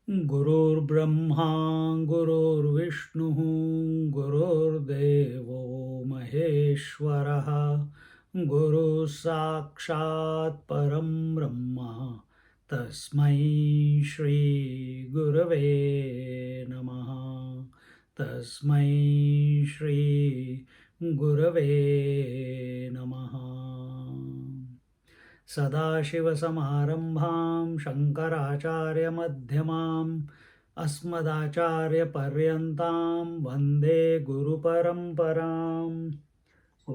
Gurur Brahma, Gurur Vishnu, Gurur Devo Maheshwaraha, Guru Sakshat Param Brahma, Tasmai Shri Gurave Namaha, Tasmai Shri Gurave Namaha. सदाशिवसमारम्भां शङ्कराचार्यमध्यमाम् अस्मदाचार्यपर्यन्तां वन्दे गुरुपरम्पराम्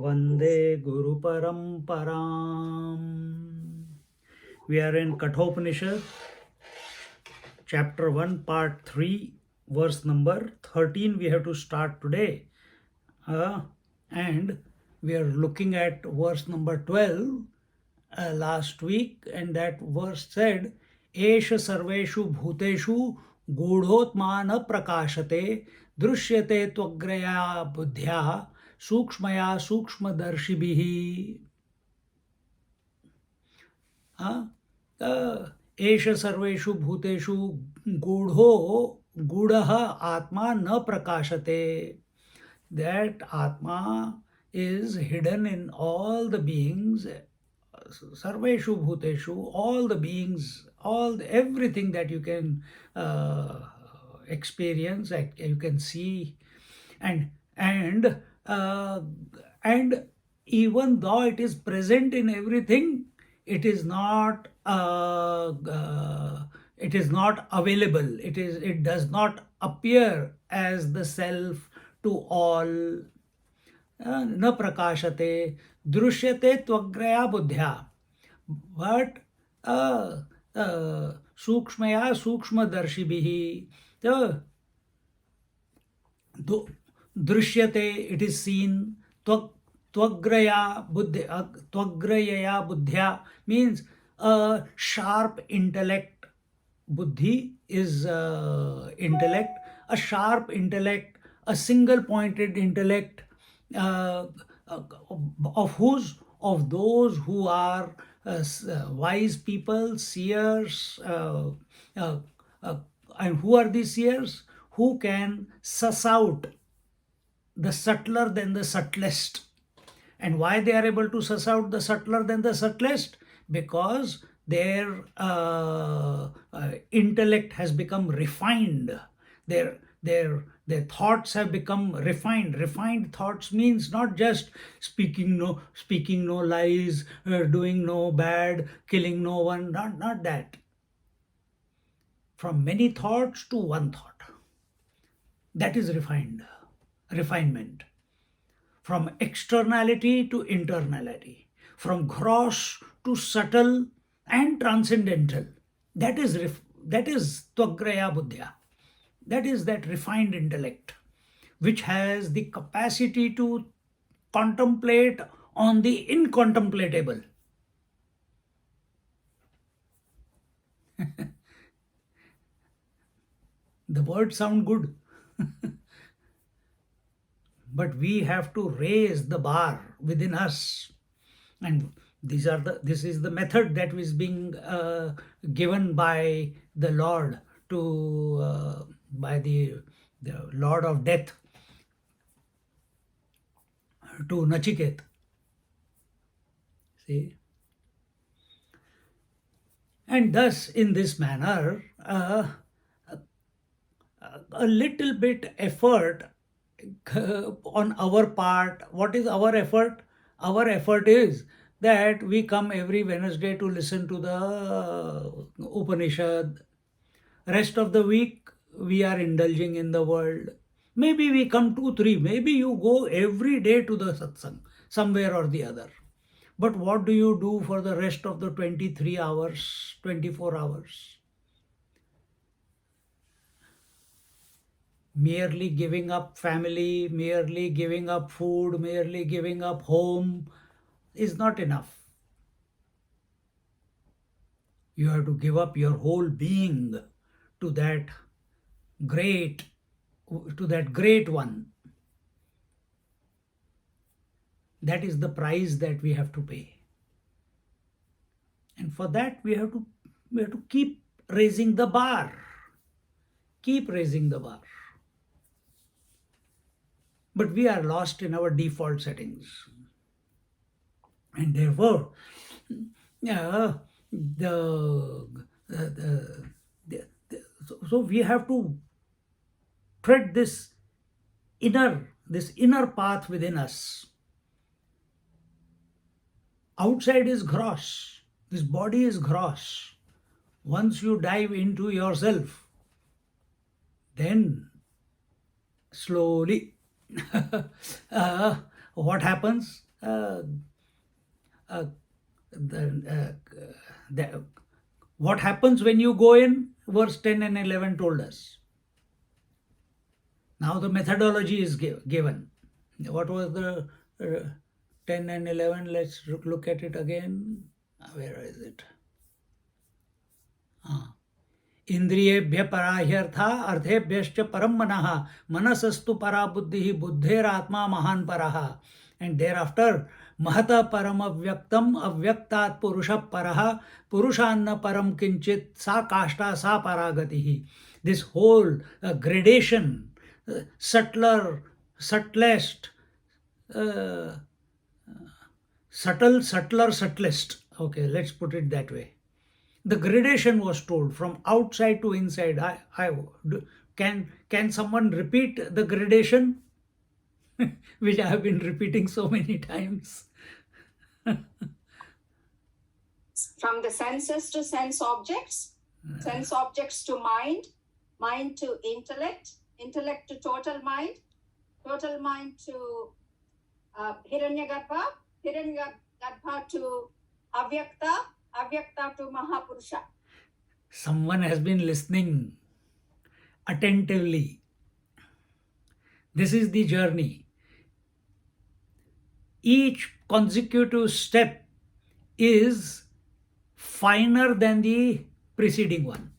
वन्दे गुरुपरम्पराम्. We are in Kathopanishad, chapter 1, part 3, verse number 13. We have to start today. And we are looking at verse number 12 last week, and that verse said, Esha sarveshu bhuteshu gudhotma na prakashate drishyate tvagraya buddhya sukshmaya sukshmadarshibihi. Esha sarveshu bhuteshu gudaha atma na prakashate. That Atma is hidden in all the beings, sarveshu bhuteshu, all the beings, everything that you can experience, you can see, and even though it is present in everything, it is not available. It does not appear as the self to all. न prakashate drushyate tvagraya buddhya, but sukshmaya sukshmadarshibihi, drishyate, it is seen, tvagraya buddhya means a sharp intellect. Buddhi is intellect, a sharp intellect, a single pointed intellect, of those who are wise people, seers, and who are these seers? Who can suss out the subtler than the subtlest. And why they are able to suss out the subtler than the subtlest? Because their intellect has become refined. Their thoughts have become refined. Refined thoughts means not just speaking no lies, doing no bad, killing no one, not that. From many thoughts to one thought. That is refinement. From externality to internality. From gross to subtle and transcendental. That is tvagraya buddhya. That is that refined intellect, which has the capacity to contemplate on the incontemplatable. The words sound good. But we have to raise the bar within us. And this is the method that is being given by the Lord by the Lord of Death to Nachiket. See? And thus, in this manner, a little bit effort on our part. What is our effort? Our effort is that we come every Wednesday to listen to the Upanishad. Rest of the week, we are indulging in the world. Maybe we come 2, 3. Maybe you go every day to the satsang, somewhere or the other. But what do you do for the rest of the 23 hours, 24 hours? Merely giving up family, merely giving up food, merely giving up home is not enough. You have to give up your whole being to that great one. That is the price that we have to pay. And for that we have to keep raising the bar. Keep raising the bar. But we are lost in our default settings. And therefore, so we have to tread this inner path within us. Outside is gross. This body is gross. Once you dive into yourself, then slowly, what happens? What happens when you go in? Verse 10 and 11 told us. Now the methodology is given. What was the 10 and 11? Let's look at it again. Where is it? Indriyebhya parahyartha arthebhyascha param manaha manasastu para buddhihi buddher atma mahan paraha. And thereafter, mahata param avyaktam avyaktat purusha paraha purushanna param kinchit sa kashta sa paragatihi. This whole gradation, subtlest, subtlest. Okay, let's put it that way. The gradation was told from outside to inside. Can someone repeat the gradation? Which I have been repeating so many times. From the senses to sense objects to mind, mind to intellect, intellect to total mind to Hiranyagarbha, Hiranyagarbha to Avyakta to Mahapurusha. Someone has been listening attentively. This is the journey. Each consecutive step is finer than the preceding one,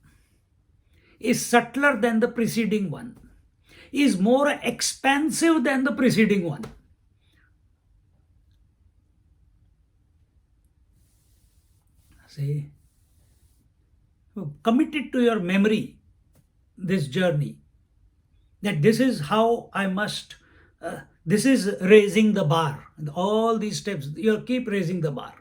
is subtler than the preceding one, is more expansive than the preceding one. See, commit it to your memory, this journey, that this is how I must, this is raising the bar. All these steps, you keep raising the bar.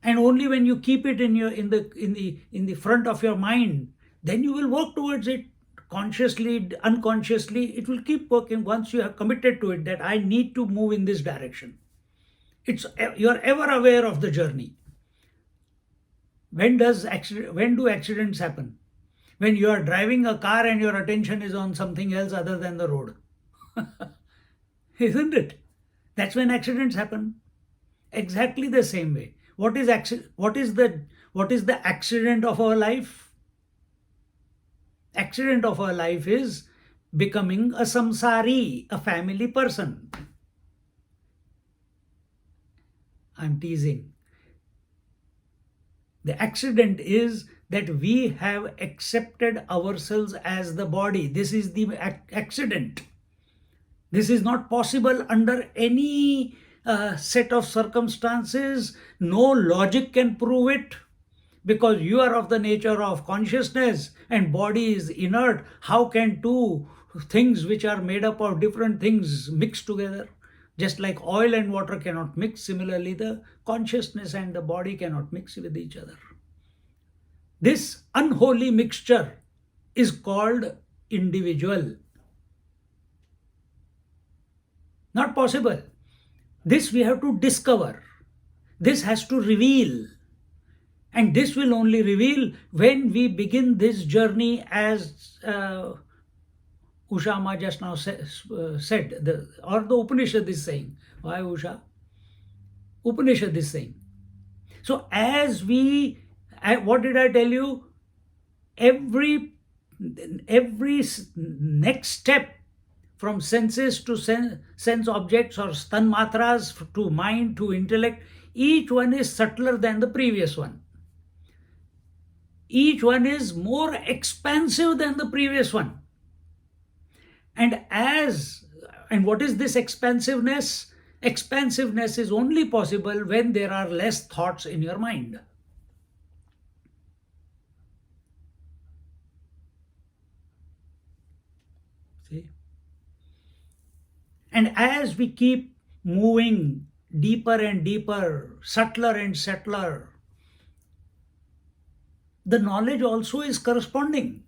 And only when you keep it in the front of your mind, then you will work towards it consciously, unconsciously. It will keep working once you have committed to it that I need to move in this direction. You're ever aware of the journey. When do accidents happen? When you are driving a car and your attention is on something else other than the road. Isn't it? That's when accidents happen. Exactly the same way. What is the accident of our life? Accident of our life is becoming a samsari, a family person. I'm teasing. The accident is that we have accepted ourselves as the body. This is the accident. This is not possible under any set of circumstances. No logic can prove it, because you are of the nature of consciousness and body is inert. How can two things which are made up of different things mix together? Just like oil and water cannot mix, similarly the consciousness and the body cannot mix with each other. This unholy mixture is called individual. Not possible. This we have to discover. This has to reveal. And this will only reveal when we begin this journey as Usha Ma just now said, or the Upanishad is saying. Why Usha? Upanishad is saying. So what did I tell you? Every next step from senses to sense objects or stan matras to mind to intellect, each one is subtler than the previous one. Each one is more expansive than the previous one. And what is this expansiveness? Expansiveness is only possible when there are less thoughts in your mind. See? And as we keep moving deeper and deeper, subtler and subtler, the knowledge also is corresponding.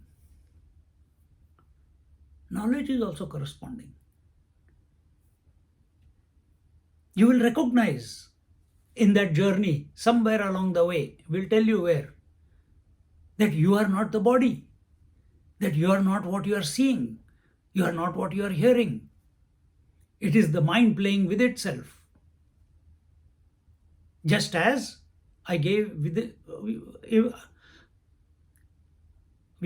Knowledge is also corresponding. You will recognize in that journey, somewhere along the way, we'll tell you where, that you are not the body, that you are not what you are seeing, you are not what you are hearing. It is the mind playing with itself. Just as we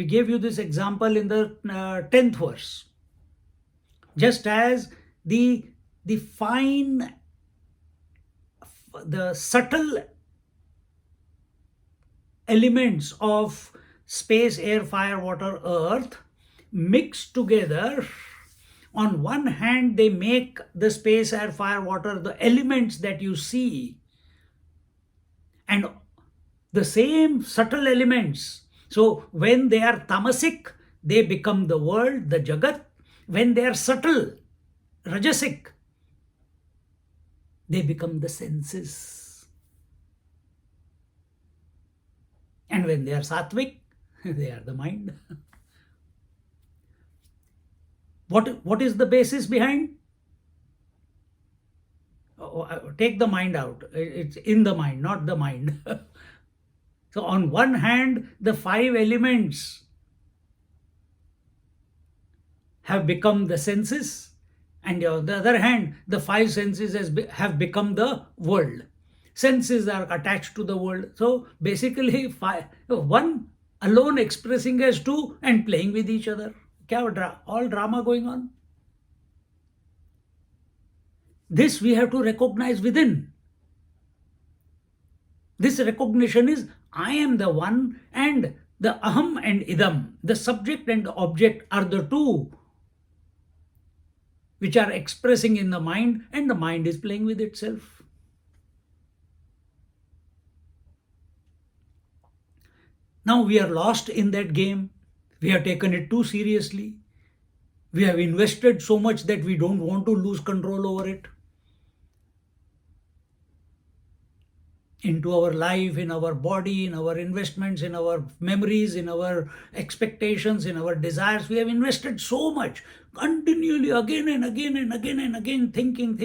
gave you this example in the 10th verse. Just as the subtle elements of space, air, fire, water, earth mixed together, on one hand they make the space, air, fire, water, the elements that you see, and the same subtle elements. So when they are tamasic, they become the world, the jagat. When they are subtle, rajasic, they become the senses. And when they are sattvic, they are the mind. What is the basis behind? Take the mind out. It's in the mind, not the mind. So on one hand, the 5 elements have become the senses, and on the other hand, the 5 senses have become the world. Senses are attached to the world. So basically, one alone expressing as 2 and playing with each other. All drama going on. This we have to recognize within. This recognition is, I am the one, and the aham and idam, the subject and the object, are the 2 which are expressing in the mind, and the mind is playing with itself. Now we are lost in that game. We have taken it too seriously. We have invested so much that we don't want to lose control over it. Into our life, in our body, in our investments, in our memories, in our expectations, in our desires. We have invested so much, continually, again and again and again and again, thinking.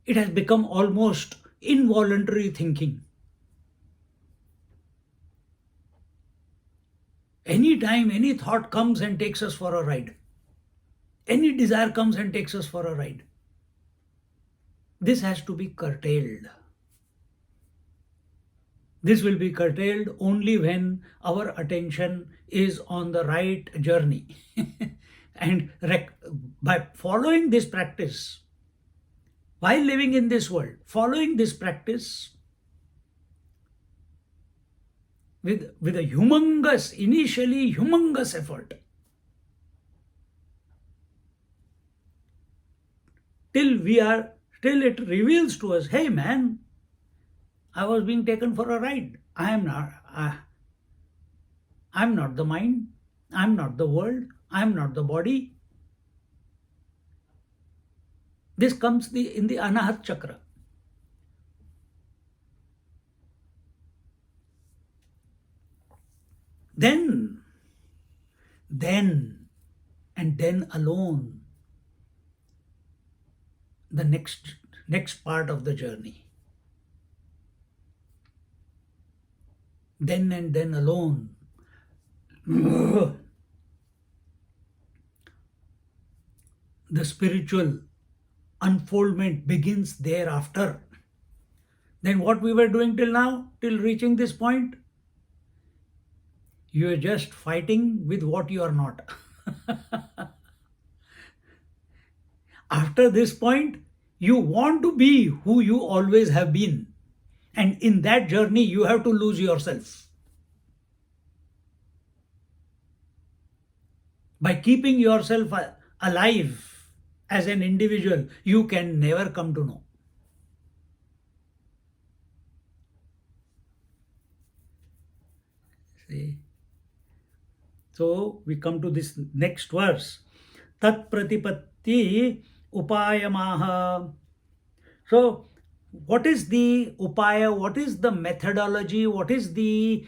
It has become almost involuntary thinking. Anytime any thought comes and takes us for a ride, any desire comes and takes us for a ride, this has to be curtailed. This will be curtailed only when our attention is on the right journey. And by following this practice, while living in this world, following this practice with a initially humongous effort, till it reveals to us, hey man, I was being taken for a ride. I'm not the mind. I'm not the world. I'm not the body. This comes in the Anahat Chakra. Then and then alone, the next part of the journey. Then and then alone, the spiritual unfoldment begins thereafter. Then what we were doing till now, till reaching this point, you are just fighting with what you are not. After this point, you want to be who you always have been. And in that journey, you have to lose yourself. By keeping yourself alive as an individual, you can never come to know. See? So we come to this next verse. Tat pratipatti upayamaha. So what is the upaya? What is the methodology? What is the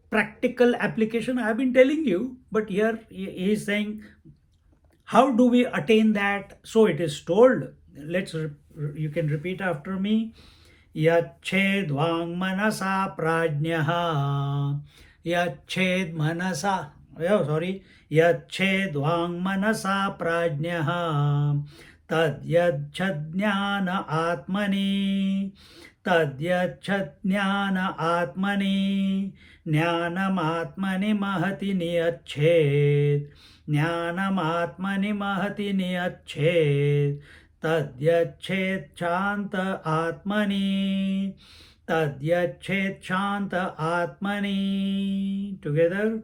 practical application? I have been telling you, but here he is saying, how do we attain that? So it is told. You can repeat after me. Yached vang manasa prajnaha. Yached manasa. Yached vang manasa prajnaha. Tadyachad jnana atmani. Tadyachad jnana atmani. Jnanam atmani mahati niyached. Jnanam atmani mahati niyached. Tadyachet chanta atmani. Tadyachet chanta atmani. Together.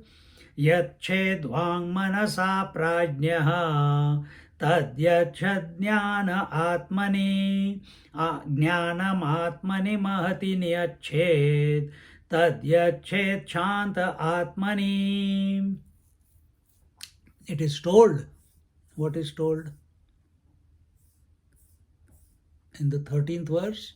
Yached vang manasa prajnaha. Tadyachet jnana atmani. Jnanam atmani mahati niyached. Tadyachet chanta atmani. It is told. What is told? In the 13th verse.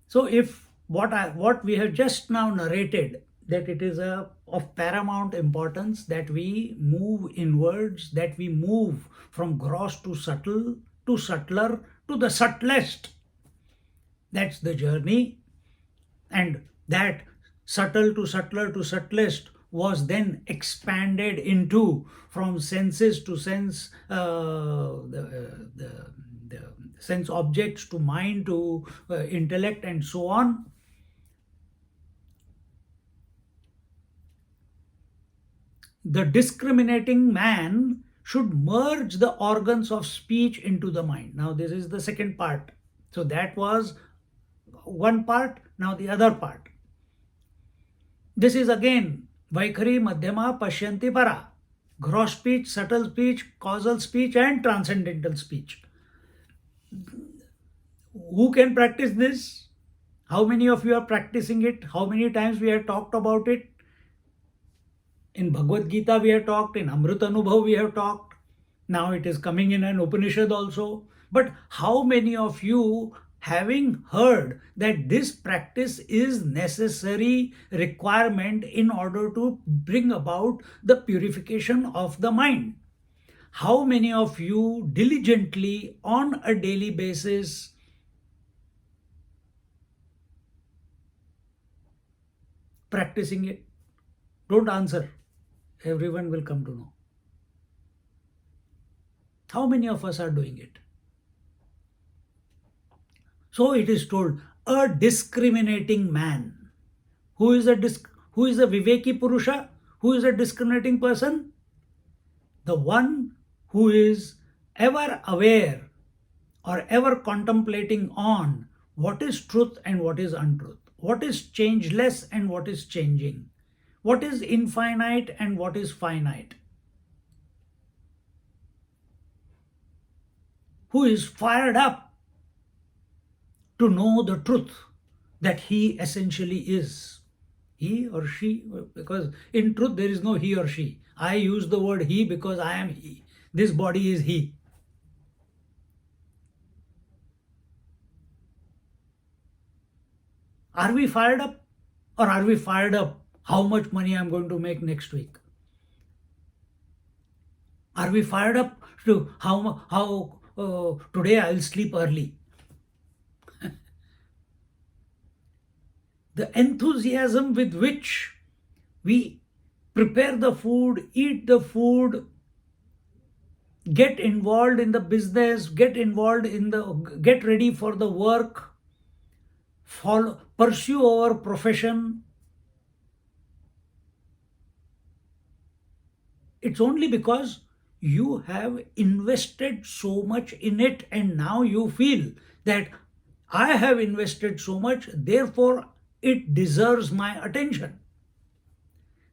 So if what we have just now narrated, that it is of paramount importance that we move inwards, that we move from gross to subtle, to subtler, to the subtlest. That's the journey. And that subtle to subtler to subtlest was then expanded into, from senses to sense, the sense objects, to mind, to intellect, and so on. The discriminating man should merge the organs of speech into the mind. Now this is the second part. So that was one part, now the other part. This is again Vaikhari Madhyama Pashyanti Para. Gross speech, subtle speech, causal speech, and transcendental speech. Who can practice this? How many of you are practicing it? How many times we have talked about it? In Bhagavad Gita we have talked, in Amrit Anubhav we have talked. Now it is coming in an Upanishad also. But how many of you, having heard that this practice is necessary requirement in order to bring about the purification of the mind, how many of you diligently on a daily basis practicing it? Don't answer. Everyone will come to know. How many of us are doing it? So it is told, a discriminating man. Who is a Viveki Purusha? Who is a discriminating person? The one who is ever aware or ever contemplating on what is truth and what is untruth, what is changeless and what is changing, what is infinite and what is finite, who is fired up to know the truth that he essentially is. He or she, because in truth there is no he or she. I use the word he because I am he. This body is he. Are we fired up? Or are we fired up how much money I'm going to make next week? Are we fired up to how today I'll sleep early? The enthusiasm with which We prepare the food, eat the food, get involved in the business, get ready for the work, pursue our profession. It's only because you have invested so much in it, and now you feel that I have invested so much, therefore it deserves my attention.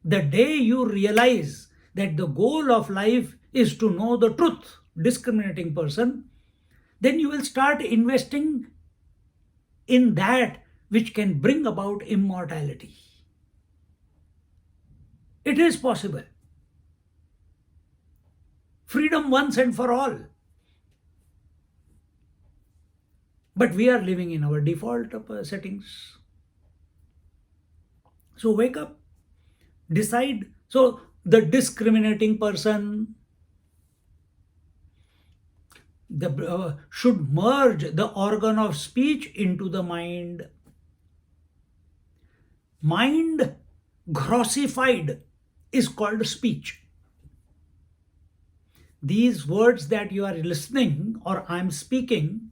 The day you realize that the goal of life is to know the truth, discriminating person, then you will start investing in that which can bring about immortality. It is possible. Freedom once and for all. But we are living in our default settings. So wake up, decide. So the discriminating person should merge the organ of speech into the mind. Mind grossified is called speech. These words that you are listening or I'm speaking,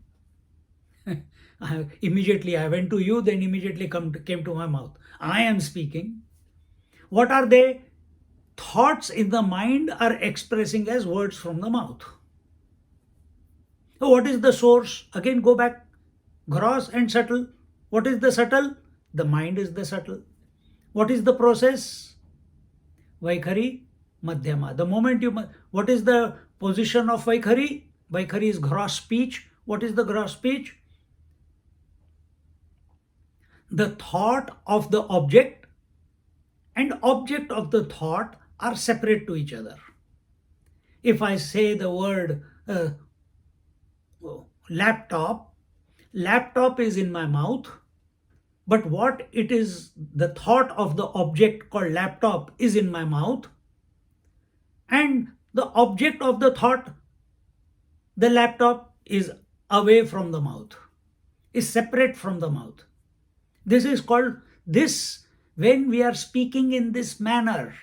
immediately I went to you, then immediately came to my mouth. I am speaking. What are they? Thoughts in the mind are expressing as words from the mouth. So what is the source? Again, go back. Gross and subtle. What is the subtle? The mind is the subtle. What is the process? Vaikhari, Madhyama. The moment what is the position of Vaikhari? Vaikhari is gross speech. What is the gross speech? The thought of the object and object of the thought are separate to each other. If I say the word laptop, laptop is in my mouth, but what it is, the thought of the object called laptop is in my mouth, and the object of the thought, the laptop, is away from the mouth, is separate from the mouth. This is called when we are speaking in this manner,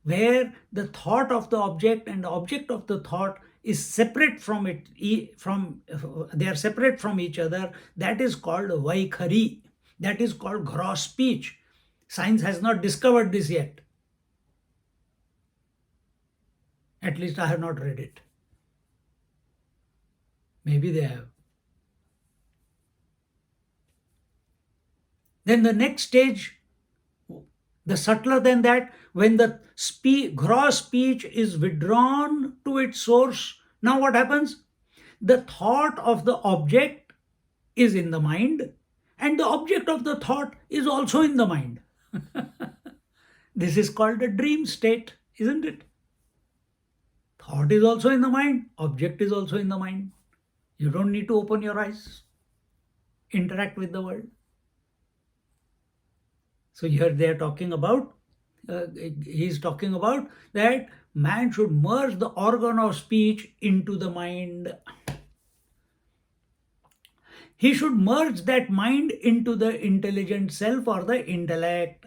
where the thought of the object and the object of the thought is separate from it, they are separate from each other, that is called Vaikhari. That is called gross speech. Science has not discovered this yet. At least I have not read it. Maybe they have. Then the next stage, the subtler than that, when the gross speech is withdrawn to its source, now what happens? The thought of the object is in the mind, and the object of the thought is also in the mind. This is called a dream state, isn't it? Thought is also in the mind, object is also in the mind. You don't need to open your eyes, interact with the world. So here they are talking about, he's talking about that man should merge the organ of speech into the mind. He should merge that mind into the intelligent self or the intellect.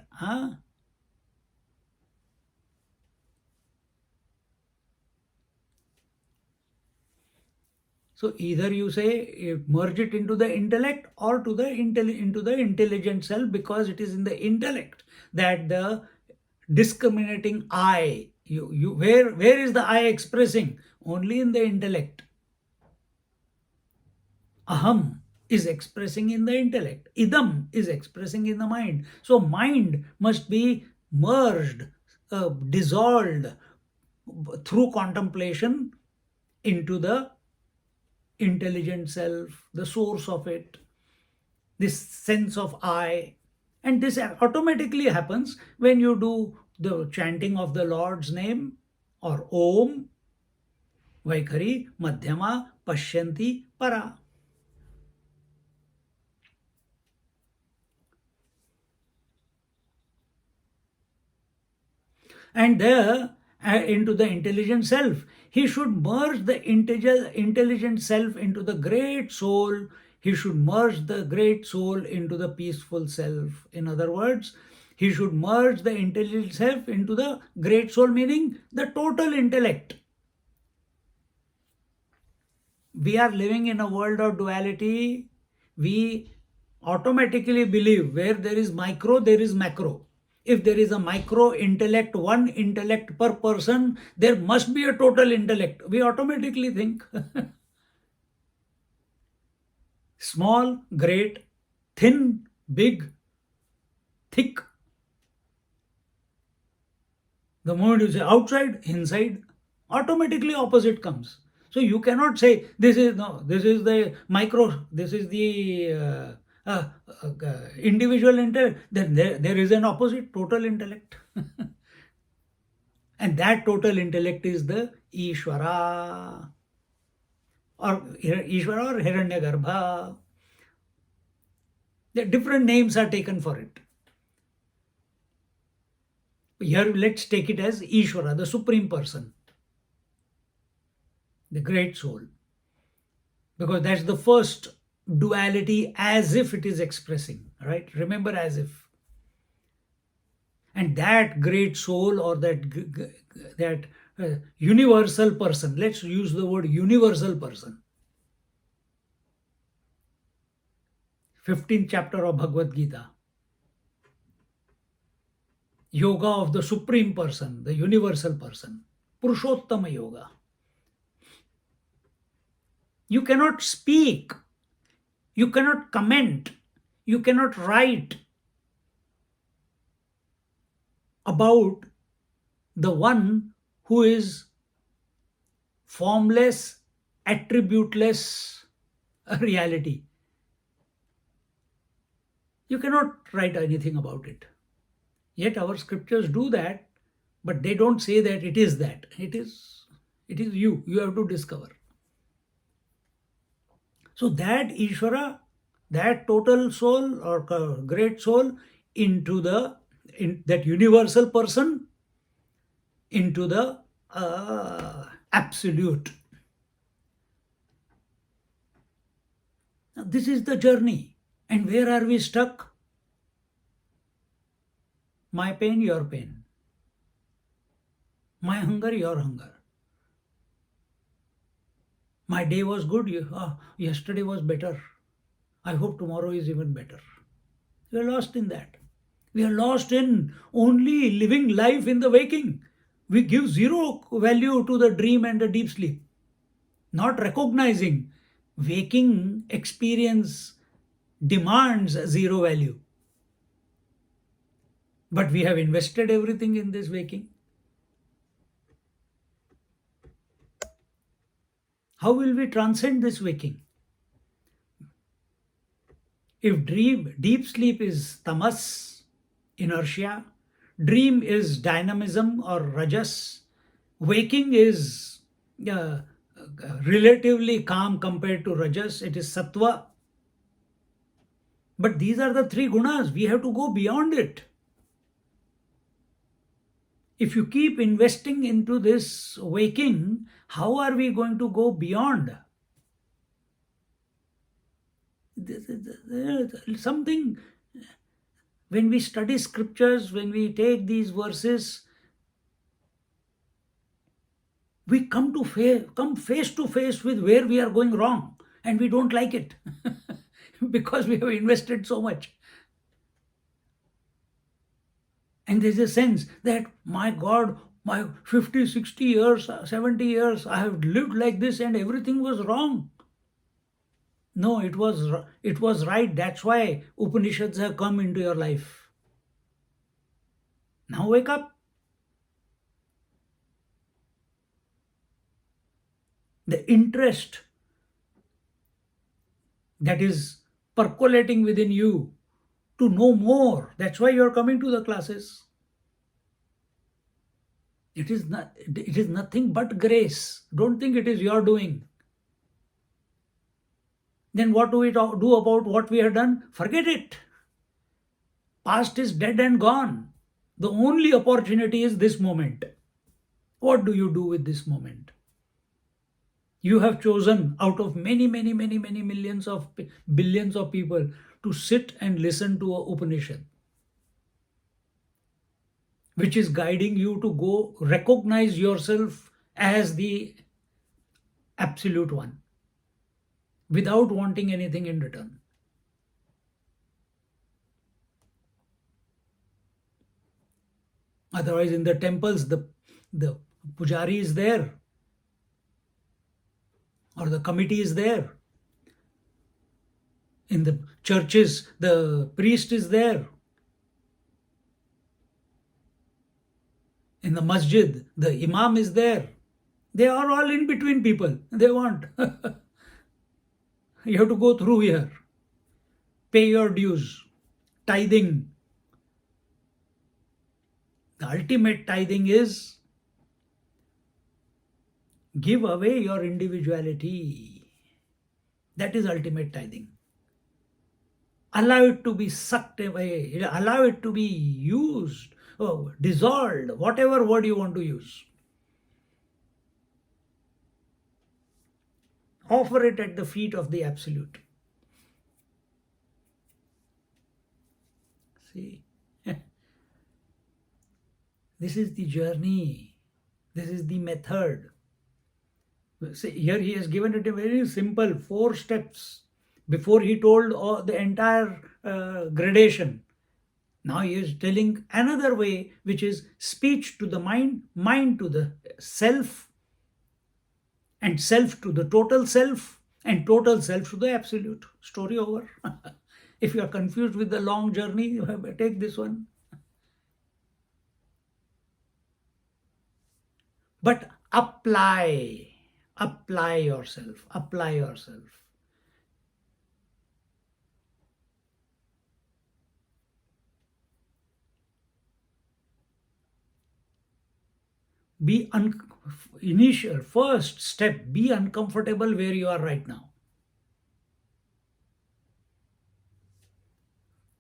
So either you say merge it into the intellect or into the intelligent self, because it is in the intellect that the discriminating I, where is the I expressing? Only in the intellect. Aham is expressing in the intellect. Idam is expressing in the mind. So mind must be merged, dissolved through contemplation into the intelligent self, the source of it, this sense of I. And this automatically happens when you do the chanting of the Lord's name, or Om, Vaikhari, Madhyama, Pashyanti, Para. And there, into the intelligent self, he should merge the intelligent self into the great soul. He should merge the great soul into the peaceful self. In other words, He should merge the intelligent self into the great soul, meaning the total intellect. We are living in a world of duality. We automatically believe where there is micro, there is macro. If there is a micro intellect, one intellect per person, there must be a total intellect. We automatically think small, great, thin, big, thick. The moment you say outside, inside, automatically opposite comes. So you cannot say this is the micro, this is the individual intellect. Then there is an opposite, total intellect. And that total intellect is the Ishvara or Hiranyagarbha. The different names are taken for it. Here, let's take it as Ishvara, the Supreme Person, the Great Soul, because that's the first duality as if it is expressing, right? Remember, as if. And that Great Soul or that universal person, let's use the word universal person. 15th chapter of Bhagavad Gita. Yoga of the Supreme Person, the universal person, Purushottama Yoga. You cannot speak, you cannot comment, you cannot write about the one who is formless, attributeless reality. You cannot write anything about it. Yet our scriptures do that, but they don't say that it is that. It is you. You have to discover. So that Ishvara, that total soul or great soul into that universal person, into the absolute. Now, this is the journey. And where are we stuck? My pain, your pain. My hunger, your hunger. My day was good, yesterday was better. I hope tomorrow is even better. We are lost in that. We are lost in only living life in the waking. We give zero value to the dream and the deep sleep, not recognizing waking experience demands zero value. But we have invested everything in this waking. How will we transcend this waking? If deep sleep is tamas, inertia, dream is dynamism or rajas, waking is relatively calm compared to rajas, it is sattva. But these are the three gunas. We have to go beyond it. If you keep investing into this waking, how are we going to go beyond? Something, when we study scriptures, when we take these verses, we come face to face with where we are going wrong, and we don't like it because we have invested so much. And there's a sense that, my God, my 50, 60 years, 70 years, I have lived like this and everything was wrong. No, it was right. That's why Upanishads have come into your life. Now wake up. The interest that is percolating within you to know more. That's why you're coming to the classes. It is nothing but grace. Don't think it is your doing. Then what do we do about what we have done? Forget it. Past is dead and gone. The only opportunity is this moment. What do you do with this moment? You have chosen out of many millions of billions of people to sit and listen to a Upanishad. which is guiding you to go recognize yourself as the absolute one without wanting anything in return. Otherwise, in the temples, the pujari is there or the committee is there. In the churches, the priest is there. In the masjid, the imam is there. They are all in between people. They want. You have to go through here. Pay your dues. Tithing. The ultimate tithing is give away your individuality. That is ultimate tithing. Allow it to be sucked away. Allow it to be used, dissolved, whatever word you want to use. Offer it at the feet of the Absolute. See, this is the journey. This is the method. See, here he has given it a very simple 4 steps before he told the entire gradation. Now he is telling another way, which is speech to the mind, mind to the self, and self to the total self, and total self to the absolute. Story over. If you are confused with the long journey, take this one. But apply yourself, apply yourself. Be initial, first step, be uncomfortable where you are right now.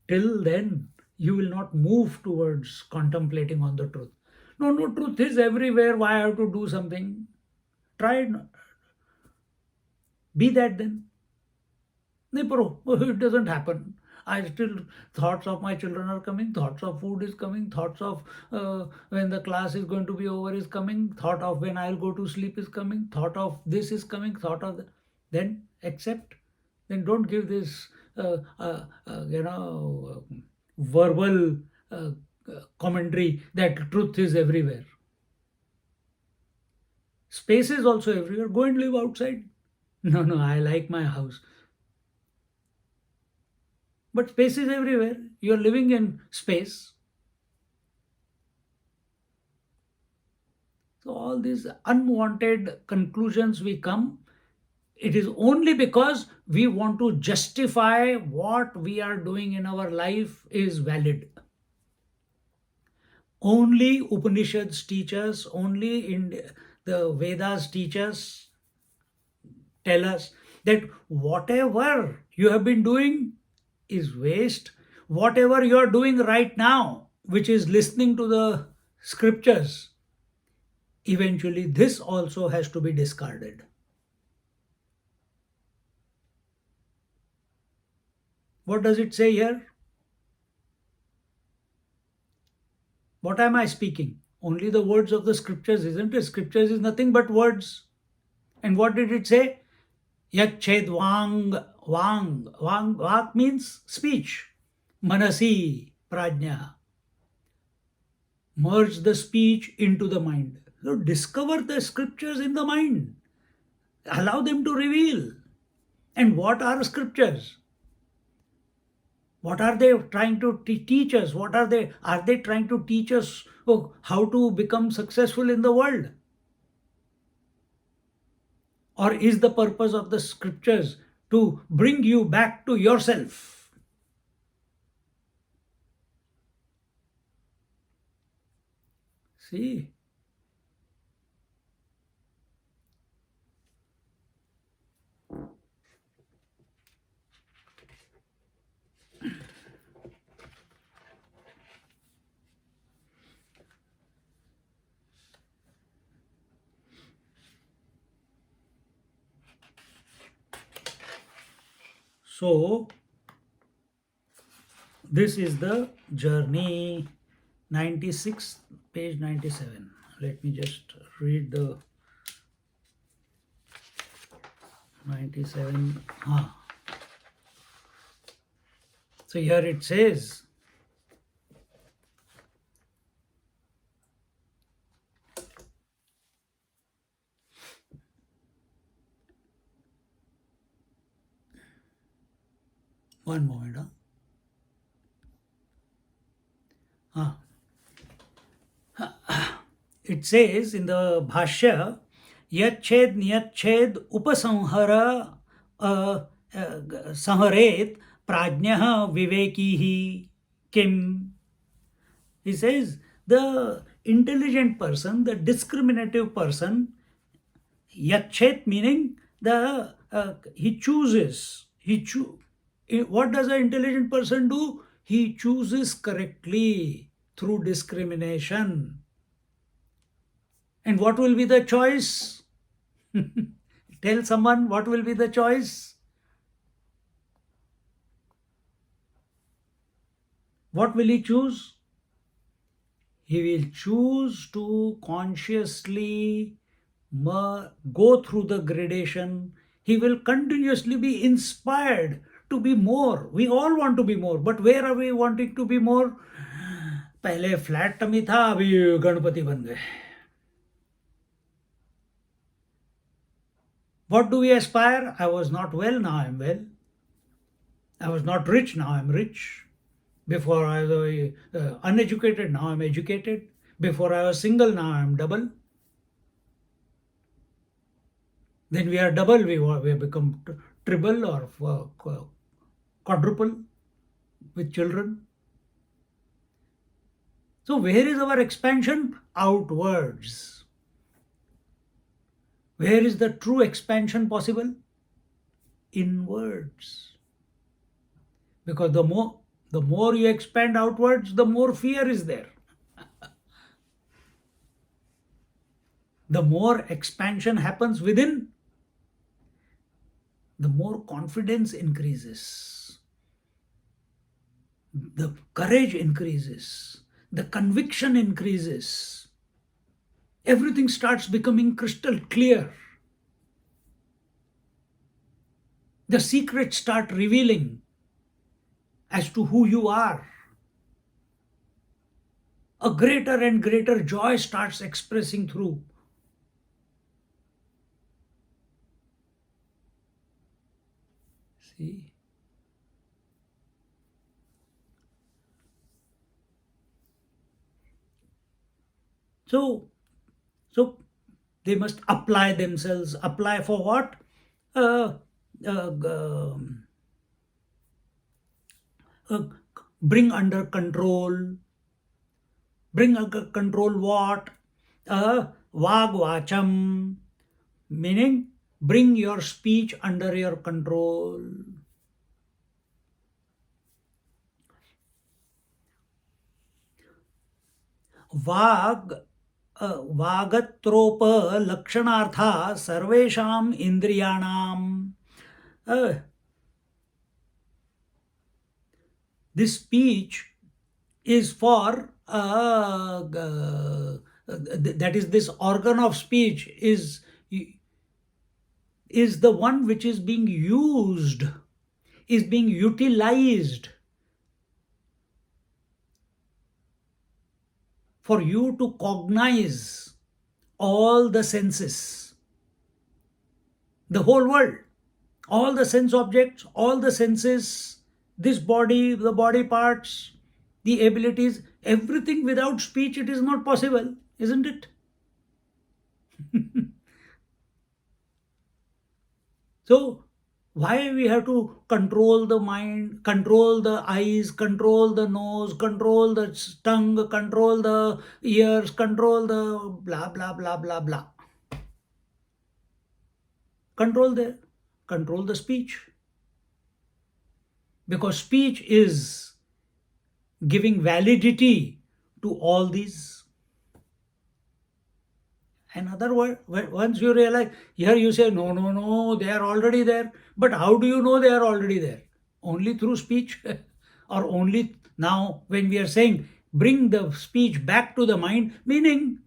Till then, you will not move towards contemplating on the truth. No, truth is everywhere. Why I have to do something? Try it. Be that then. It doesn't happen. I still, thoughts of my children are coming, thoughts of food is coming, thoughts of when the class is going to be over is coming, thought of when I'll go to sleep is coming, thought of this is coming, thought of that. Then accept. Then don't give this verbal commentary that truth is everywhere. Space is also everywhere. Go and live outside. No, I like my house. But space is everywhere. You are living in space. So all these unwanted conclusions we come, it is only because we want to justify what we are doing in our life is valid. Only Upanishads teach us, only in the Vedas teach us, tell us that whatever you have been doing is waste. Whatever you are doing right now, which is listening to the scriptures, eventually this also has to be discarded. What does it say here? What am I speaking? Only the words of the scriptures, isn't it? Scriptures is nothing but words. And what did it say? Yached vang means speech. Manasi prajna. Merge the speech into the mind. So discover the scriptures in the mind. Allow them to reveal. And what are scriptures? What are they trying to teach us? Are they trying to teach us how to become successful in the world? Or is the purpose of the scriptures to bring you back to yourself? See? So, this is the journey. 96, page 97. Let me just read the 97. So here it says, one moment. It says in the Bhashya, Yached Nyached Upasamhara Sanharet Prajnaha Vivekihi Kim. He says the intelligent person, the discriminative person, Yachet meaning the he chooses. What does an intelligent person do? He chooses correctly through discrimination. And what will be the choice? Tell someone what will be the choice. What will he choose? He will choose to consciously go through the gradation. He will continuously be inspired to be more. We all want to be more, but where are we wanting to be more? पहले flat tummy था, अभी गणपति बन गए. What do we aspire? I was not well, now I am well. I was not rich, now I am rich. Before I was uneducated, now I am educated. Before I was single, now I am double. Then we are double, we have become triple or quadruple with children. So where is our expansion? Outwards. Where is the true expansion possible? Inwards. Because the more you expand outwards, the more fear is there. The more expansion happens within, the more confidence increases. The courage increases. The conviction increases. Everything starts becoming crystal clear. The secrets start revealing as to who you are. A greater and greater joy starts expressing through. See? So they must apply themselves. Apply for what? Bring under control. Bring under control what? Vagvacham, meaning bring your speech under your control. Vagatropa lakshanartha sarvesham indriyanam. This speech is for that is, this organ of speech is the one which is being used, is being utilized for you to cognize all the senses, the whole world, all the sense objects, all the senses, this body, the body parts, the abilities, everything. Without speech it is not possible, isn't it? So why we have to control the mind, control the eyes, control the nose, control the tongue, control the ears, control the blah, blah, blah, blah, blah. Control the speech. Because speech is giving validity to all these. Another word, once you realize, here you say, no, they are already there. But how do you know they are already there? Only through speech? Or only now when we are saying, bring the speech back to the mind, meaning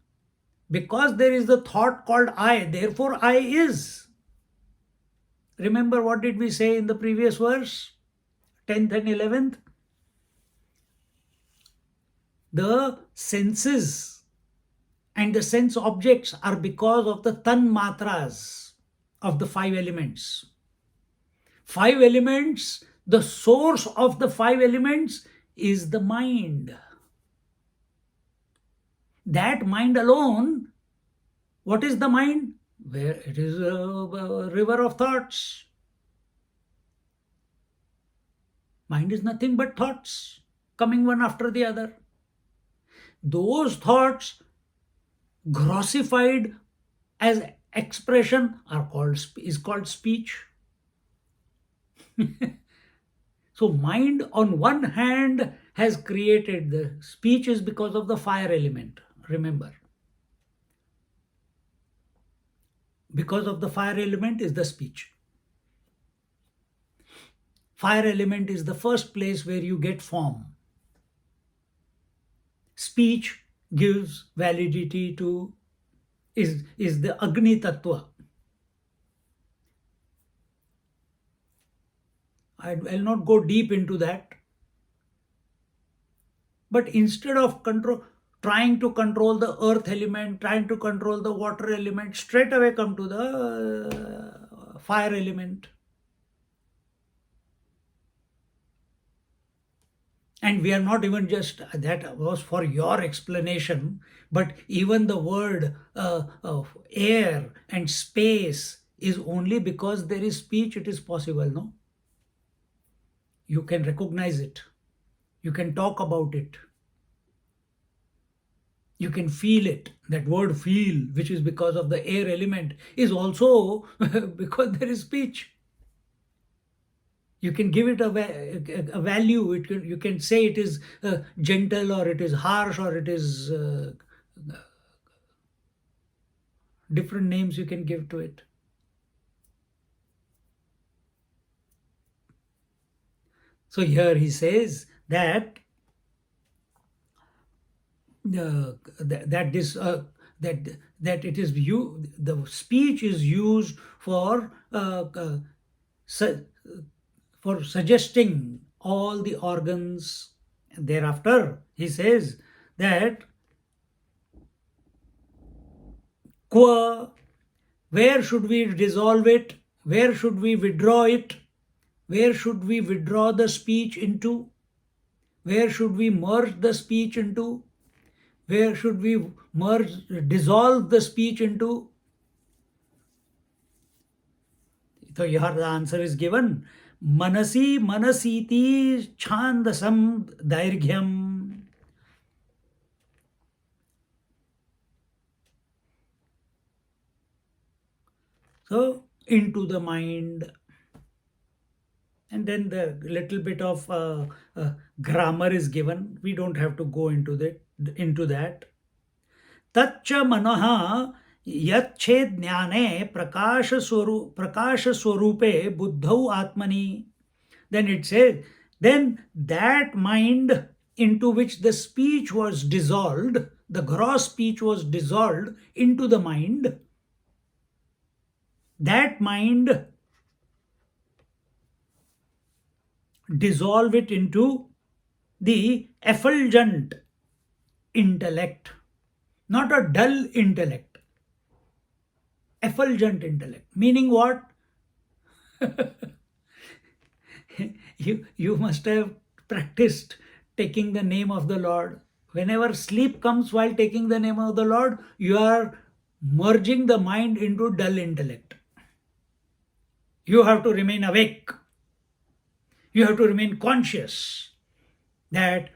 because there is the thought called I, therefore I is. Remember what did we say in the previous verse, 10th and 11th? The senses and the sense objects are because of the tan matras of the five elements. Five elements, the source of the five elements is the mind. That mind alone, what is the mind? Where it is a river of thoughts. Mind is nothing but thoughts coming one after the other. Those thoughts grossified as expression is called speech. So mind on one hand has created the speech is because of the fire element. Remember, because of the fire element is the speech. Fire element is the first place where you get form. Speech gives validity to is the Agni Tattva. I'll not go deep into that. But instead of trying to control the earth element, trying to control the water element, straight away come to the fire element. And we are not even just, that was for your explanation, but even the word air and space is only because there is speech, it is possible, no? You can recognize it. You can talk about it. You can feel it. That word feel, which is because of the air element, is also because there is speech. You can give it a value. You can say it is gentle, or it is harsh, or it is different names you can give to it. So here he says that that it is the speech is used for suggesting all the organs. Thereafter, he says that where should we dissolve it? Where should we withdraw it? Where should we withdraw the speech into? Where should we merge the speech into? Where should we dissolve the speech into? So here the answer is given. Manasi manasiti chandasam dairghyam. So into the mind. And then the little bit of grammar is given. We don't have to go into that. Tacha manaha yached jnane prakasha swarupe buddhau atmani. Then it says, then that mind into which the speech was dissolved, the gross speech was dissolved into the mind, that mind dissolve it into the effulgent intellect, not a dull intellect. Effulgent intellect, meaning what? You must have practiced taking the name of the Lord. Whenever sleep comes while taking the name of the Lord, you are merging the mind into dull intellect. You have to remain awake. You have to remain conscious that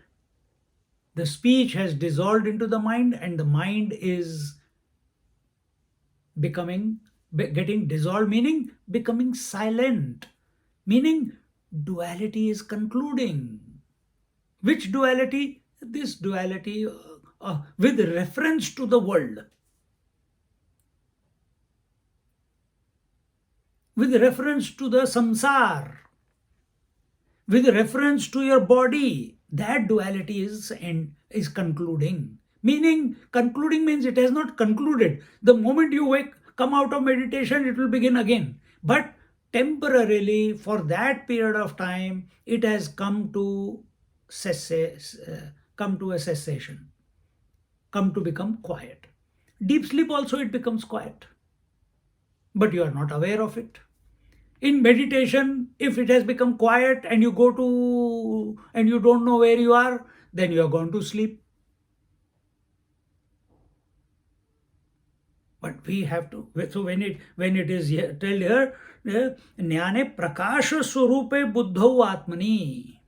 the speech has dissolved into the mind, and the mind is getting dissolved, meaning becoming silent, meaning duality is concluding. Which duality? This duality with reference to the world, with reference to the samsar, with reference to your body, that duality is concluding. Meaning, concluding means it has not concluded. The moment you come out of meditation, it will begin again. But temporarily, for that period of time, it has come to come to a cessation, come to become quiet. Deep sleep also it becomes quiet, but you are not aware of it. In meditation, if it has become quiet and you go to and you don't know where you are, then you are going to sleep. But we have to. So when it is here, tell here, jnane prakasha swarupe buddhau atmani.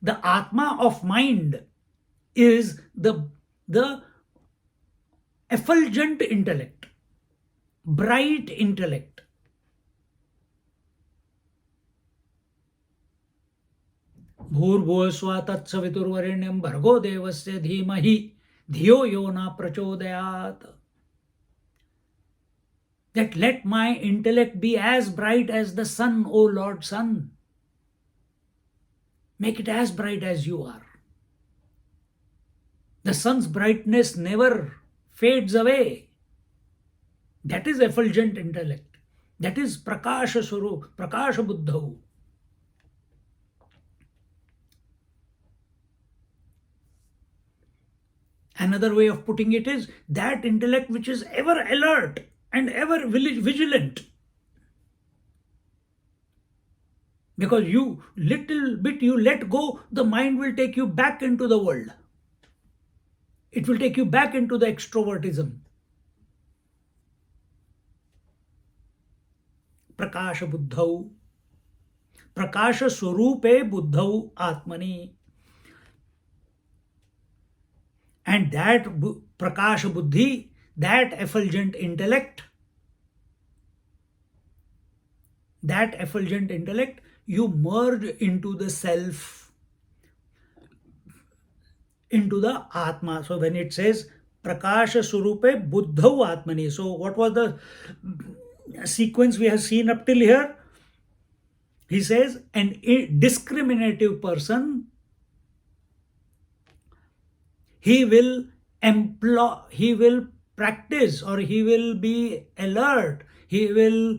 The Atma of mind is the effulgent intellect, bright intellect. भूर्भुवस्व तत्सवितुर्वरेण्यं भर्गो देवस्य धीमहि धियो यो न प्रचोदयात्. That let my intellect be as bright as the sun, O Lord Sun. Make it as bright as you are. The sun's brightness never fades away. That is effulgent intellect. That is prakasha swarup, prakasha buddhau. Another way of putting it is that intellect which is ever alert and ever vigilant. Because you little bit you let go, the mind will take you back into the world. It will take you back into the extrovertism. Prakasha buddhau, prakasha swarupe buddhau atmani. And that prakasha buddhi, that effulgent intellect, you merge into the self, into the Atma. So when it says prakasha swarupe buddhau atmani, so what was the sequence we have seen up till here? He says an discriminative person, he will practice, or he will be alert, he will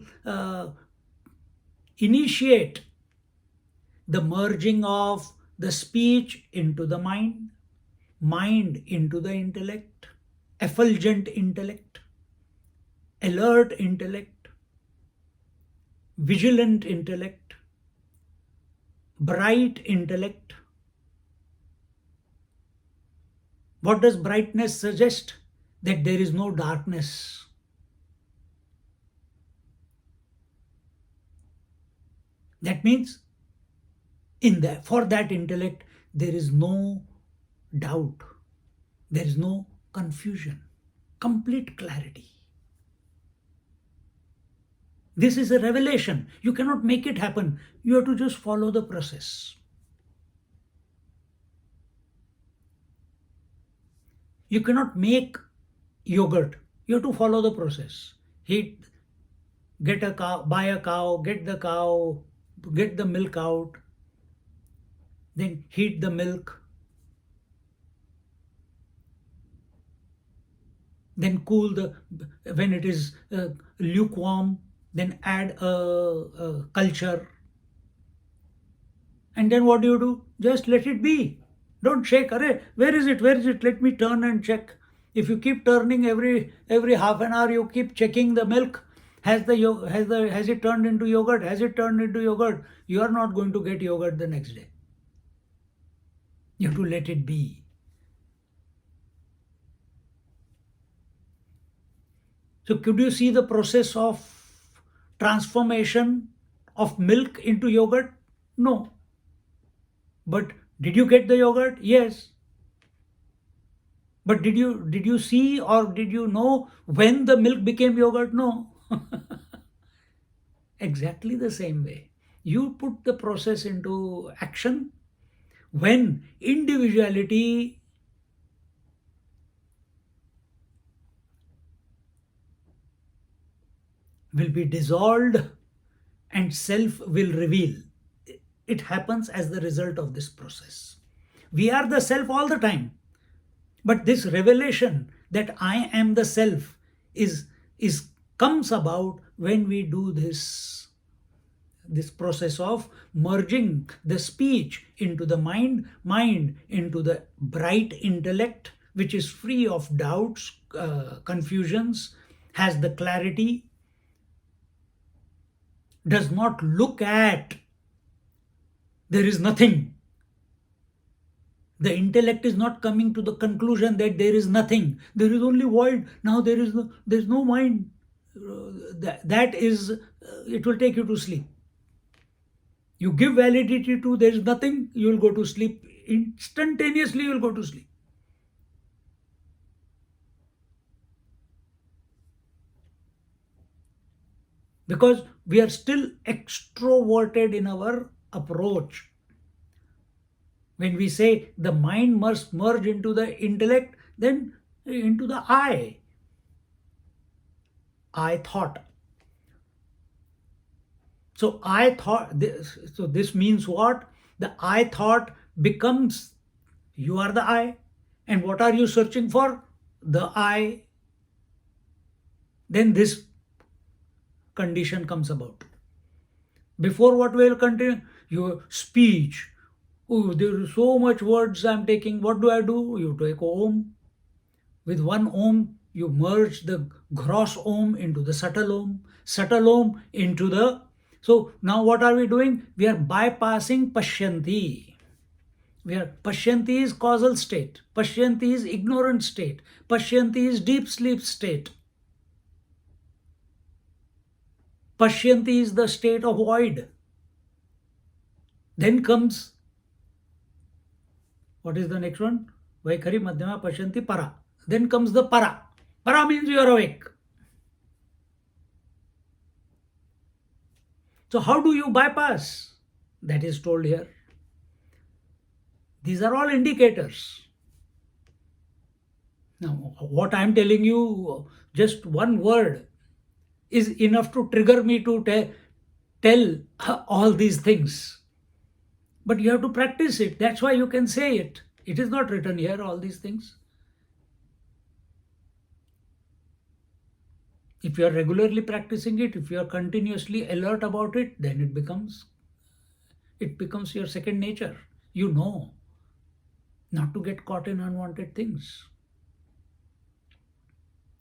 initiate the merging of the speech into the mind into the intellect, effulgent intellect, alert intellect, vigilant intellect, bright intellect. What does brightness suggest? That there is no darkness. That means for that intellect, there is no doubt, there is no confusion, complete clarity. This is a revelation. You cannot make it happen. You have to just follow the process. You cannot make yogurt. You have to follow the process. Get a cow, buy a cow, get the cow, get the milk out, then heat the milk, then cool when it is lukewarm, then add a culture. And then what do? Just let it be. Don't shake. Arey, where is it? Where is it? Let me turn and check. If you keep turning every half an hour, you keep checking the milk. Has it turned into yogurt? Has it turned into yogurt? You are not going to get yogurt the next day. You have to let it be. So could you see the process of transformation of milk into yogurt? No. But did you get the yogurt? Yes. But did you see or did you know when the milk became yogurt? No. Exactly the same way. You put the process into action when individuality will be dissolved and self will reveal. It happens as the result of this process. We are the self all the time. But this revelation that I am the self is comes about when we do this process of merging the speech into the mind into the bright intellect, which is free of doubts, confusions, has the clarity, does not look at there is nothing. The intellect is not coming to the conclusion that there is nothing. There is only void. Now there is no mind. That is, it will take you to sleep. You give validity to there is nothing, you will go to sleep. Instantaneously, you will go to sleep. Because we are still extroverted in our approach. When we say the mind must merge into the intellect, then into the I thought. So I thought this, so this means what? The I thought becomes you are the I. And what are you searching for? The I. Then this condition comes about. Before what will continue? Your speech. Oh, there is so much words I'm taking. What do? You take Om. With one Om, you merge the gross Om into the subtle Om into the. So now what are we doing? We are bypassing Pashyanti. Pashyanti is causal state. Pashyanti is ignorant state. Pashyanti is deep sleep state. Pashyanti is the state of void. Then comes, what is the next one? Vaikhari Madhyama Pashyanti Para. Then comes the Para. Para means you are awake. So how do you bypass? That is told here. These are all indicators. Now, what I am telling you, just one word is enough to trigger me to tell all these things. But you have to practice it. That's why you can say it. It is not written here, all these things. If you are regularly practicing it, if you are continuously alert about it, then it becomes your second nature. You know not to get caught in unwanted things,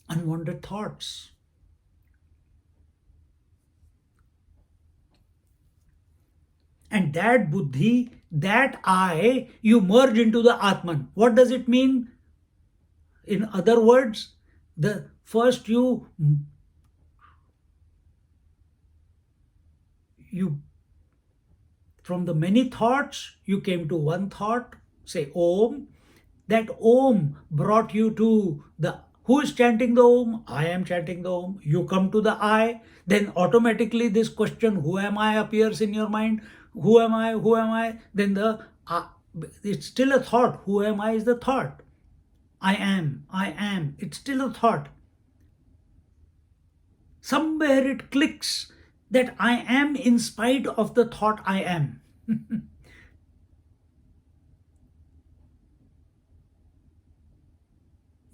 unwanted thoughts. And that buddhi, that I, you merge into the Atman. What does it mean? In other words, the first you from the many thoughts, you came to one thought, say Om. That Om brought you to the, who is chanting the Om? I am chanting the Om. You come to the I, then automatically this question, who am I, appears in your mind. Who am I? Who am I? Then it's still a thought. Who am I is the thought. I am. It's still a thought. Somewhere it clicks that I am in spite of the thought I am.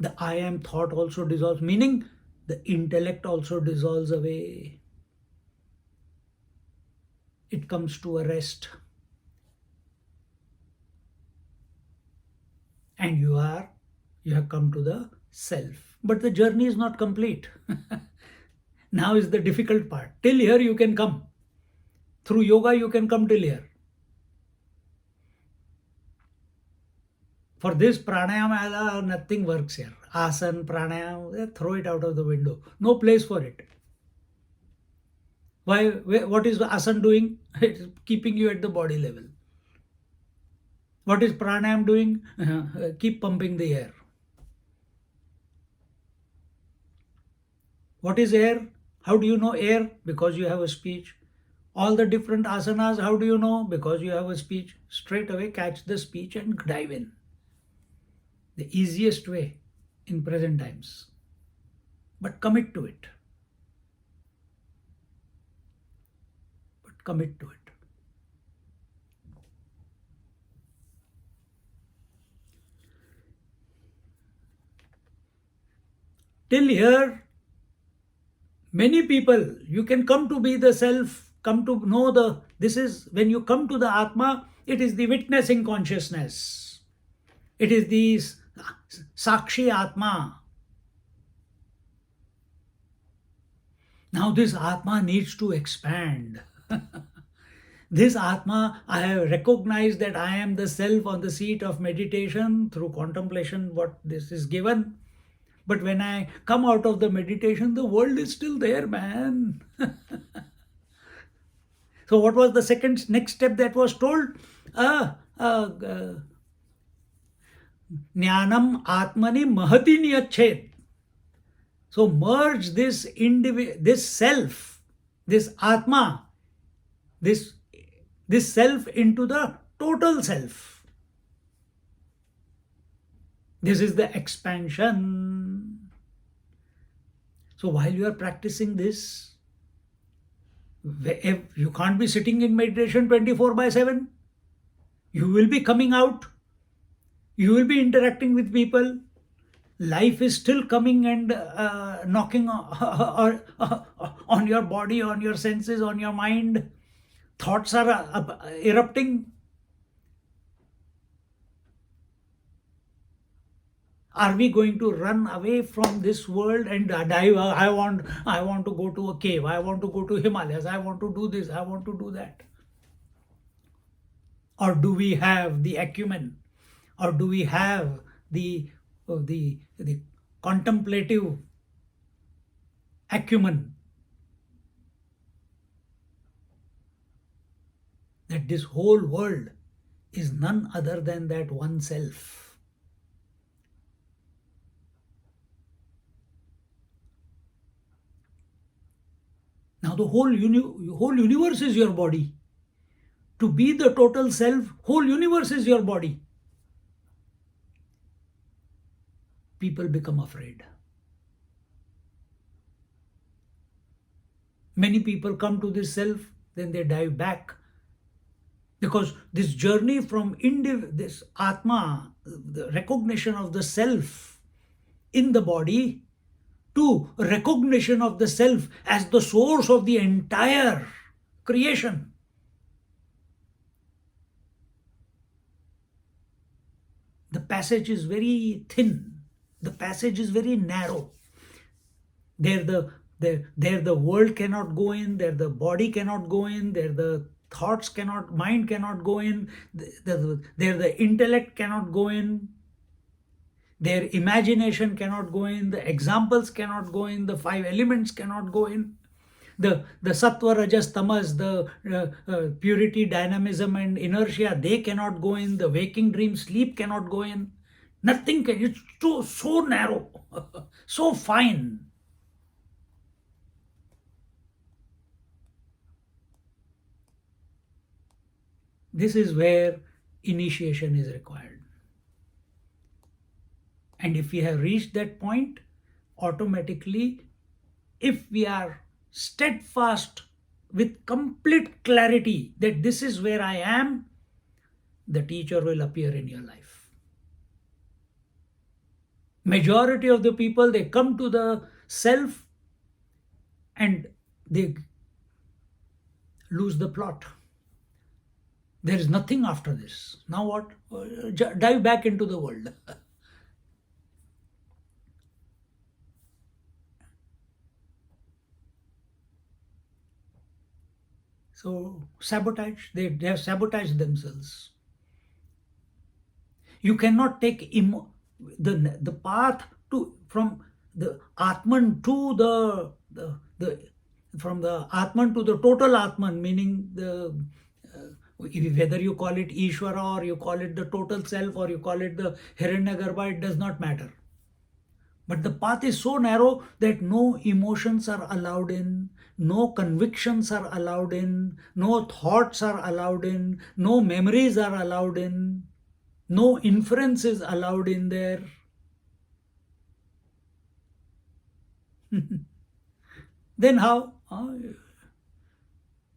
The I am thought also dissolves, meaning the intellect also dissolves away. It comes to a rest. And you have come to the self. But the journey is not complete. Now is the difficult part. Till here you can come. Through yoga you can come till here. For this pranayama, nothing works here. Asana, pranayama, throw it out of the window. No place for it. Why? What is asana doing? It's keeping you at the body level. What is pranayama doing? Keep pumping the air. What is air? How do you know air? Because you have a speech. All the different asanas, how do you know? Because you have a speech. Straight away catch the speech and dive in. The easiest way in present times. But commit to it. Commit to it. Till here, many people, you can come to be the self, come to know this is, when you come to the Atma, it is the witnessing consciousness. It is the Sakshi Atma. Now this Atma needs to expand. This Atma, I have recognized that I am the self on the seat of meditation through contemplation, what this is given. But when I come out of the meditation, the world is still there, man. So what was the next step that was told? Jnanam Atmani Mahati Niyachet. So merge this self, this Atma, this self into the total self. This is the expansion. So while you are practicing this, you can't be sitting in meditation 24/7. You will be coming out. You will be interacting with people. Life is still coming and knocking on your body, on your senses, on your mind. Thoughts are erupting. Are we going to run away from this world and dive? I want to go to a cave. I want to go to Himalayas. I want to do this. I want to do that. Or do we have the acumen? Or do we have the contemplative acumen that this whole world is none other than that one self? Now the whole universe is your body. To be the total self, whole universe is your body. People become afraid. Many people come to this self, then they dive back. Because this journey from this Atma, the recognition of the self in the body, to recognition of the self as the source of the entire creation. The passage is very thin. The passage is very narrow. There the world cannot go in, there the body cannot go in, there the mind cannot go in, there the intellect cannot go in, their imagination cannot go in, the examples cannot go in, the 5 elements cannot go in. The sattva, rajas, tamas, the purity, dynamism and inertia, they cannot go in. The waking dream, sleep cannot go in. Nothing can. It's so narrow, so fine. This is where initiation is required. And if we have reached that point, automatically, if we are steadfast with complete clarity that this is where I am, the teacher will appear in your life. Majority of the people, they come to the self and they lose the plot. There is nothing after this. Now what? Dive back into the world. So sabotage, they have sabotaged themselves. You cannot take the path from the Atman to from the Atman to the total Atman, meaning whether you call it Ishvara or you call it the total self or you call it the Hiranyagarbha, it does not matter. But the path is so narrow that no emotions are allowed in, no convictions are allowed in, no thoughts are allowed in, no memories are allowed in, no inference is allowed in there. Then how?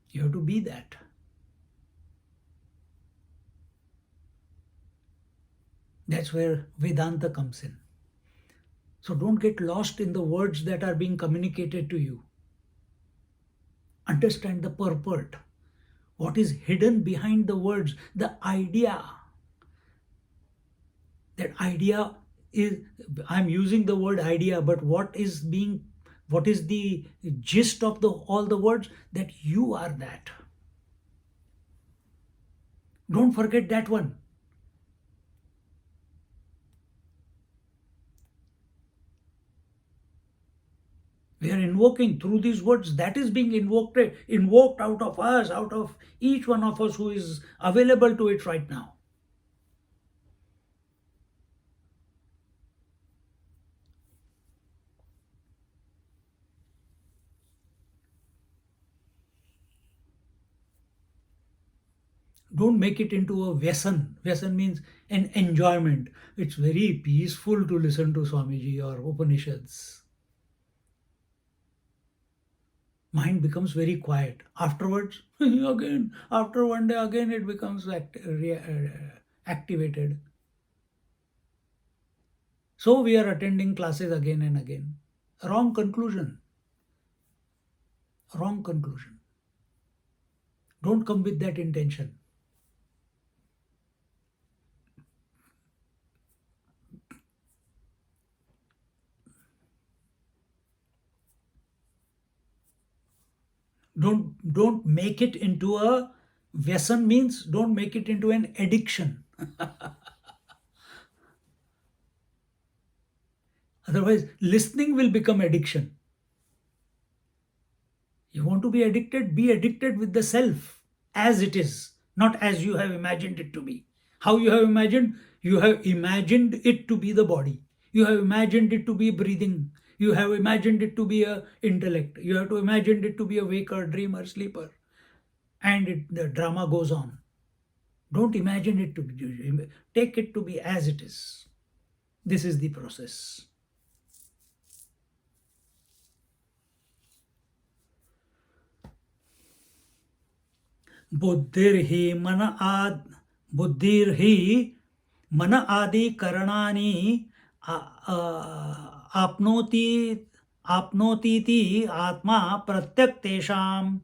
You have to be that. That's where Vedanta comes in. So don't get lost in the words that are being communicated to you. Understand the purport. What is hidden behind the words, the idea. That idea is, I'm using the word idea, but what is the gist of all the words? That you are that. Don't forget that one. We are invoking through these words, that is being invoked out of us, out of each one of us who is available to it right now. Don't make it into a Vyasan. Vyasan means an enjoyment. It's very peaceful to listen to Swamiji or Upanishads. Mind becomes very quiet. Afterwards, again, after one day, again it becomes activated. So we are attending classes again and again. Wrong conclusion. Wrong conclusion. Don't come with that intention. Don't make it into a Vyasan, means don't make it into an addiction. Otherwise, listening will become addiction. You want to be addicted with the self as it is, not as you have imagined it to be. How you have imagined? You have imagined it to be the body. You have imagined it to be breathing. You have imagined it to be a intellect. You have to imagine it to be a waker, dreamer, sleeper. And the drama goes on. Don't imagine it to be, take it to be as it is. This is the process. बुद्धिर्हि मन आदि करणानि आपनोति आपनोतीति आत्मा प्रत्यक तेषाम.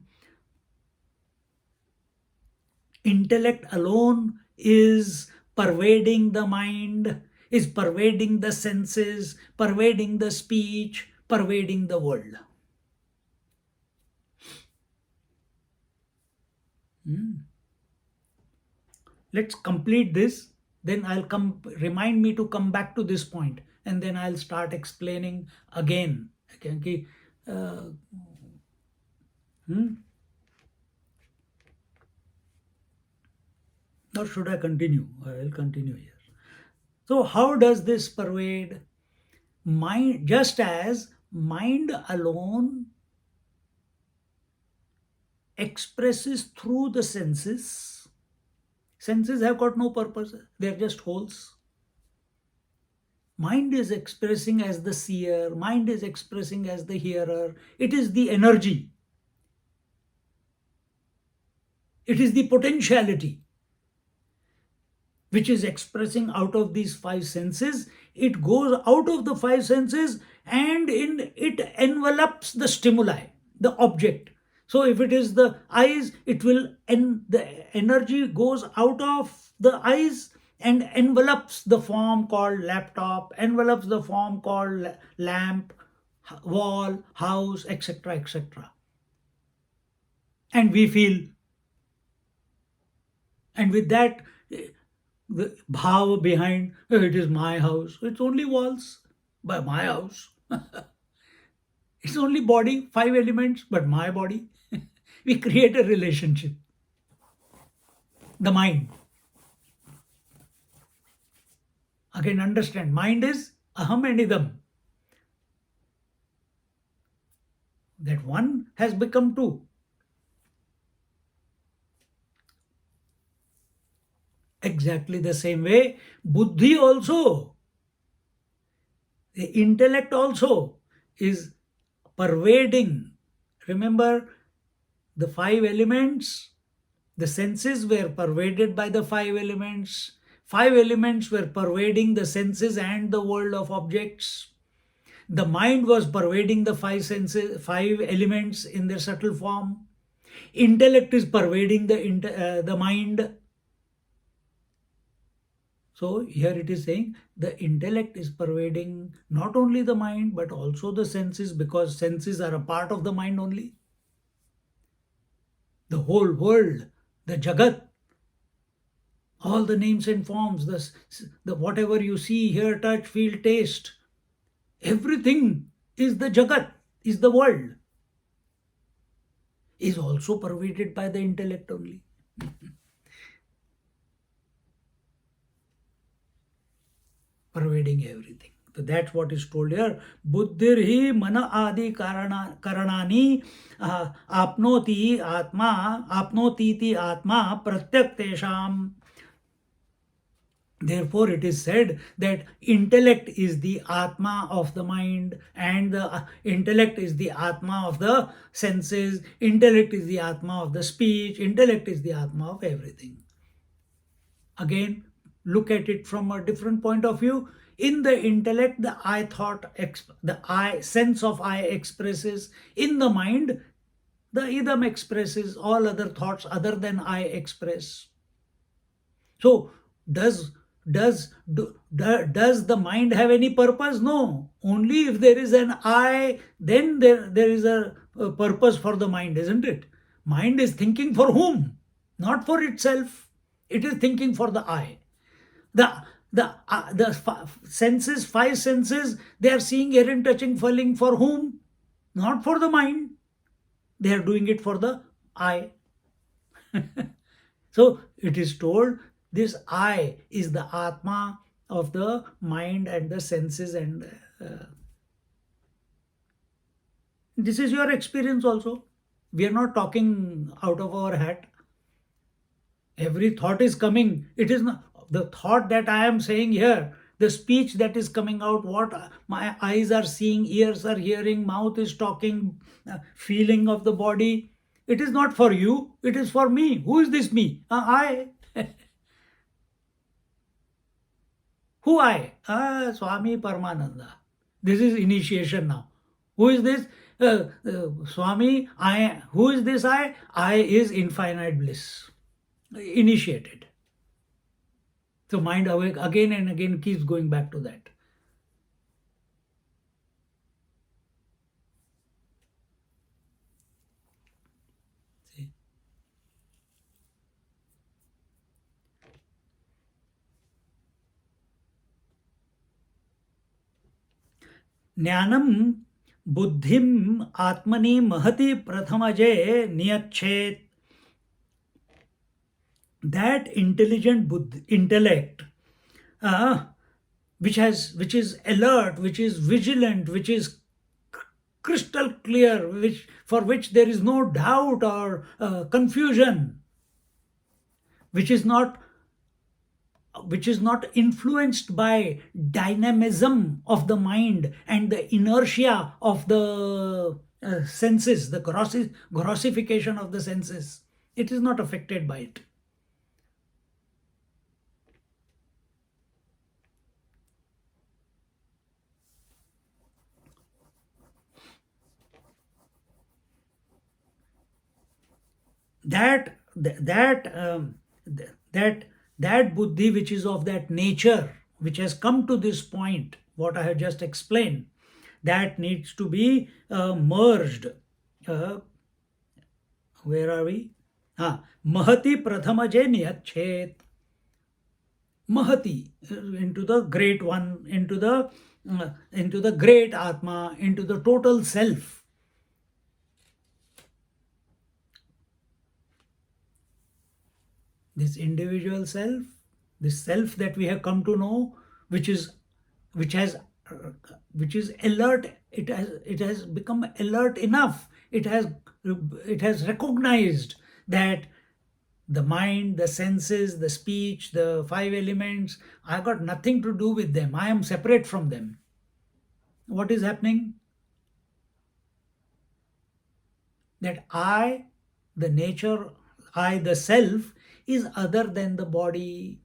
Intellect alone is pervading the mind, is pervading the senses, pervading the speech, pervading the world. Let's complete this. Then I'll remind me to come back to this point, and then I'll start explaining again. Okay. Or should I continue? I'll continue here. So how does this pervade? Mind, just as mind alone expresses through the senses. Senses have got no purpose. They're just holes. Mind is expressing as the seer. Mind is expressing as the hearer. It is the energy. It is the potentiality which is expressing out of these five senses. It goes out of the five senses and it envelops the stimuli, the object. So if it is the eyes, the energy goes out of the eyes and envelops the form called laptop, envelops the form called lamp, wall, house, etc., etc. And we feel. And with that, the bhav behind, it is my house. It's only walls, but my house. It's only body, five elements, but my body. We create a relationship. The mind. Again, understand, mind is aham and idam. That one has become two. Exactly the same way, buddhi also, the intellect also is pervading. Remember, the five elements, the senses were pervaded by the five elements. Five elements were pervading the senses and the world of objects. The mind was pervading the five senses, five elements in their subtle form. Intellect is pervading the mind. So here it is saying the intellect is pervading not only the mind but also the senses, because senses are a part of the mind only. The whole world, the Jagat, all the names and forms, the whatever you see, hear, touch, feel, taste, everything is the Jagat, is the world, is also pervaded by the intellect only. Pervading everything. So that's what is told here. Buddhir hi mana adi karanani apnoti atma apnotiti atma pratyak tesham. Therefore, it is said that intellect is the Atma of the mind, and the intellect is the Atma of the senses, intellect is the Atma of the speech, intellect is the Atma of everything. Again, look at it from a different point of view. In the intellect, the I thought, the I sense of I expresses. In the mind, the idam expresses. All other thoughts other than I express. So, does the mind have any purpose? No. Only if there is an I, then there is a purpose for the mind, isn't it? Mind is thinking for whom? Not for itself. It is thinking for the I. The senses, five senses, they are seeing, hearing, touching, feeling for whom? Not for the mind. They are doing it for the I. So it is told this I is the Atma of the mind and the senses, and this is your experience also. We are not talking out of our hat. Every thought is coming. It is not the thought that I am saying here, the speech that is coming out, what my eyes are seeing, ears are hearing, mouth is talking, feeling of the body. It is not for you, it is for me. Who is this me? I. Who I? Swami Paramananda. This is initiation now. Who is this? Swami, I. Who is this I? I is infinite bliss. Initiated. So mind awake again and again keeps going back to that. See? Jnanam buddhim atmani mahati prathamaje niyachet. That intelligent intellect, which is alert, which is vigilant, which is crystal clear, for which there is no doubt or confusion, which is not influenced by dynamism of the mind and the inertia of the senses, the grossification of the senses. It is not affected by it. That buddhi which is of that nature, which has come to this point, what I have just explained, that needs to be merged. Where are we? Mahati prathamaje niyachet. Mahati, into the great one, into the great Atma, into the total self. This individual self, this self that we have come to know, which is alert, it has become alert enough. It has recognized that the mind, the senses, the speech, the five elements, I got nothing to do with them. I am separate from them. What is happening? That I, the nature, I, the self, is other than the body,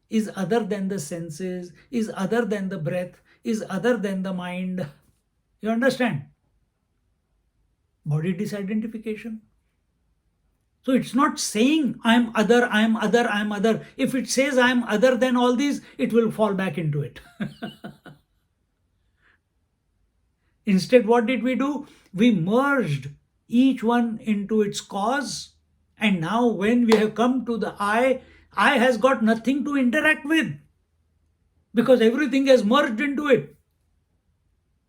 is other than the senses, is other than the breath, is other than the mind. You understand? Body disidentification. So it's not saying I'm other, I'm other, I'm other. If it says I'm other than all these, it will fall back into it. Instead, what did we do? We merged each one into its cause. And now, when we have come to the I has got nothing to interact with because everything has merged into it.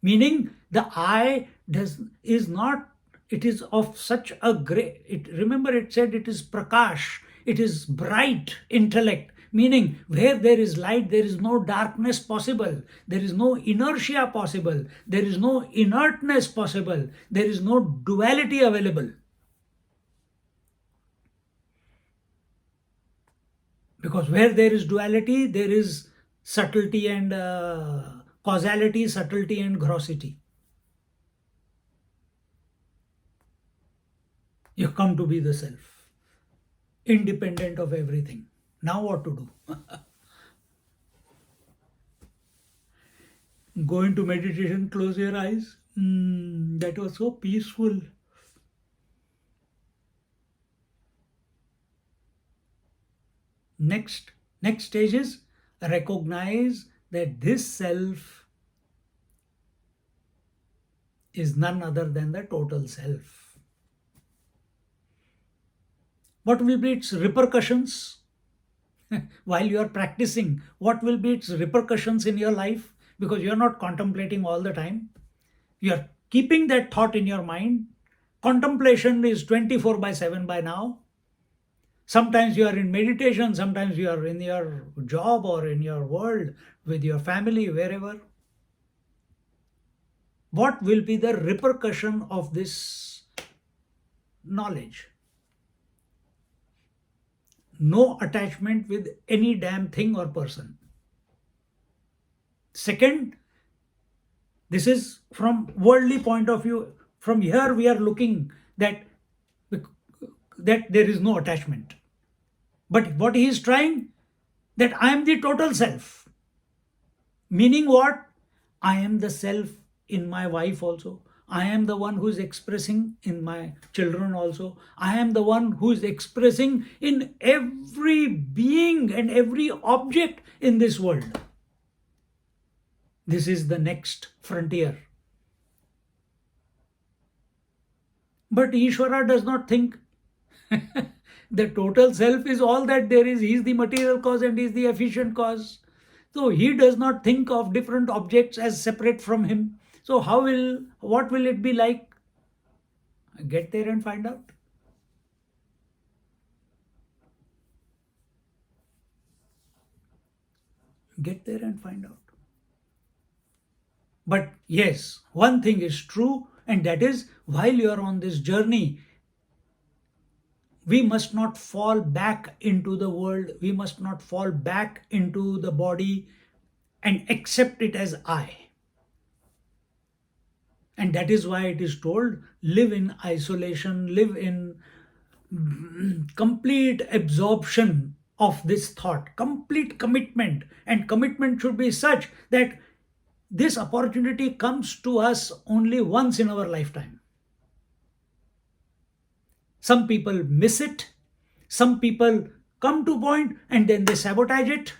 Meaning, the I is not, it is of such a great, remember it said it is prakash, it is bright intellect. Meaning, where there is light, there is no darkness possible. There is no inertia possible. There is no inertness possible. There is no duality available. Because where there is duality, there is subtlety and causality, subtlety and grossity. You come to be the self, independent of everything. Now what to do? Go into meditation, close your eyes. That was so peaceful. Next stage is recognize that this self is none other than the total self. What will be its repercussions? While you are practicing, what will be its repercussions in your life? Because you are not contemplating all the time. You are keeping that thought in your mind. Contemplation is 24/7 by now. Sometimes you are in meditation, sometimes you are in your job or in your world, with your family, wherever. What will be the repercussion of this knowledge? No attachment with any damn thing or person. Second, this is from worldly point of view. From here we are looking that there is no attachment. But what he is trying, that I am the total self. Meaning what? I am the self in my wife also. I am the one who is expressing in my children also. I am the one who is expressing in every being and every object in this world. This is the next frontier. But Ishvara does not think. The total self is all that there is. He is the material cause and he is the efficient cause. So he does not think of different objects as separate from him. So what will it be like? Get there and find out. Get there and find out. But yes, one thing is true, and that is, while you are on this journey, we must not fall back into the world. We must not fall back into the body and accept it as I. And that is why it is told, live in isolation, live in complete absorption of this thought, complete commitment. And commitment should be such that this opportunity comes to us only once in our lifetime. Some people miss it. Some people come to point and then they sabotage it.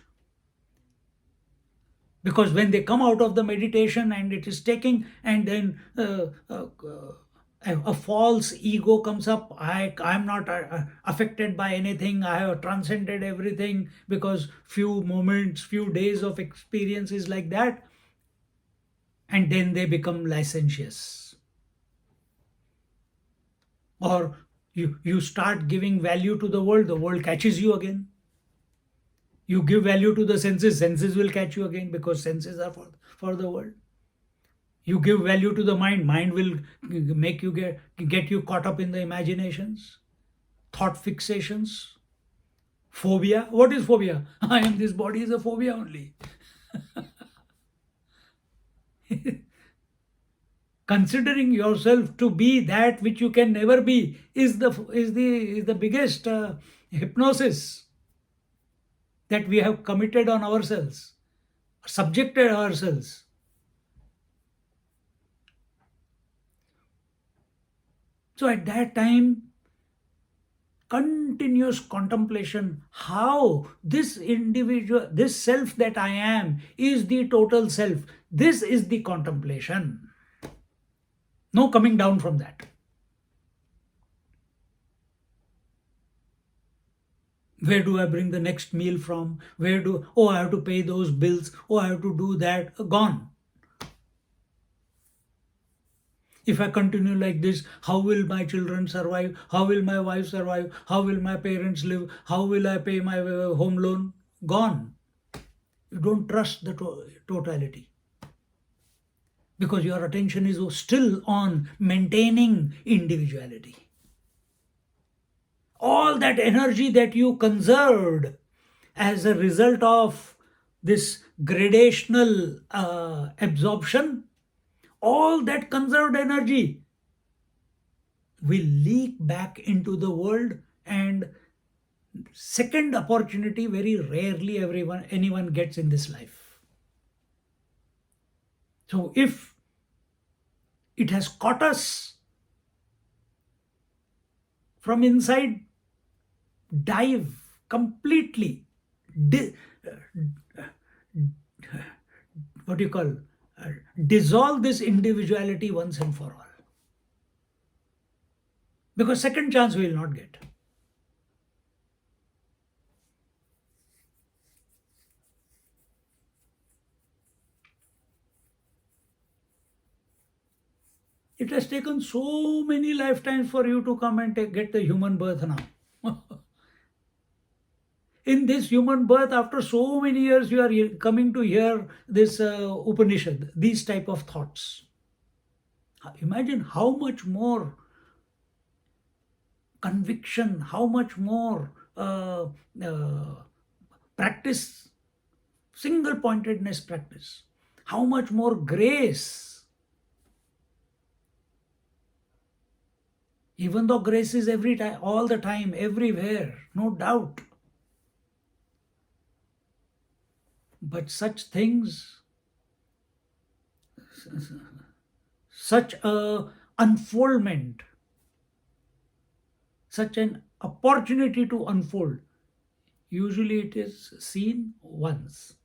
Because when they come out of the meditation and it is taking, and then a false ego comes up. I'm not affected by anything. I have transcended everything, because few moments, few days of experience is like that. And then they become licentious. Or you start giving value to the world catches you again. You give value to the senses will catch you again, because senses are for the world. You give value to the mind will make you get you caught up in the imaginations, thought fixations, phobia. What is phobia? I am this body is a phobia only. Considering yourself to be that which you can never be is the biggest hypnosis that we have committed on ourselves, subjected ourselves. So at that time, continuous contemplation how this individual, this self that I am, is the total self. This is the contemplation. No coming down from that. Where do I bring the next meal from? Oh, I have to pay those bills. Oh, I have to do that. Gone. If I continue like this, how will my children survive? How will my wife survive? How will my parents live? How will I pay my home loan? Gone. You don't trust the totality. Because your attention is still on maintaining individuality. All that energy that you conserved as a result of this gradational absorption, all that conserved energy will leak back into the world, and second opportunity very rarely anyone gets in this life. So if it has caught us from inside, dive completely, what do you call, dissolve this individuality once and for all. Because second chance we will not get. It has taken so many lifetimes for you to come and get the human birth now. In this human birth, after so many years, you are coming to hear this Upanishad, these type of thoughts. Imagine how much more conviction, how much more practice, single pointedness practice, how much more grace. Even though grace is every time, all the time, everywhere, no doubt. But such things, such a unfoldment, such an opportunity to unfold, usually it is seen once.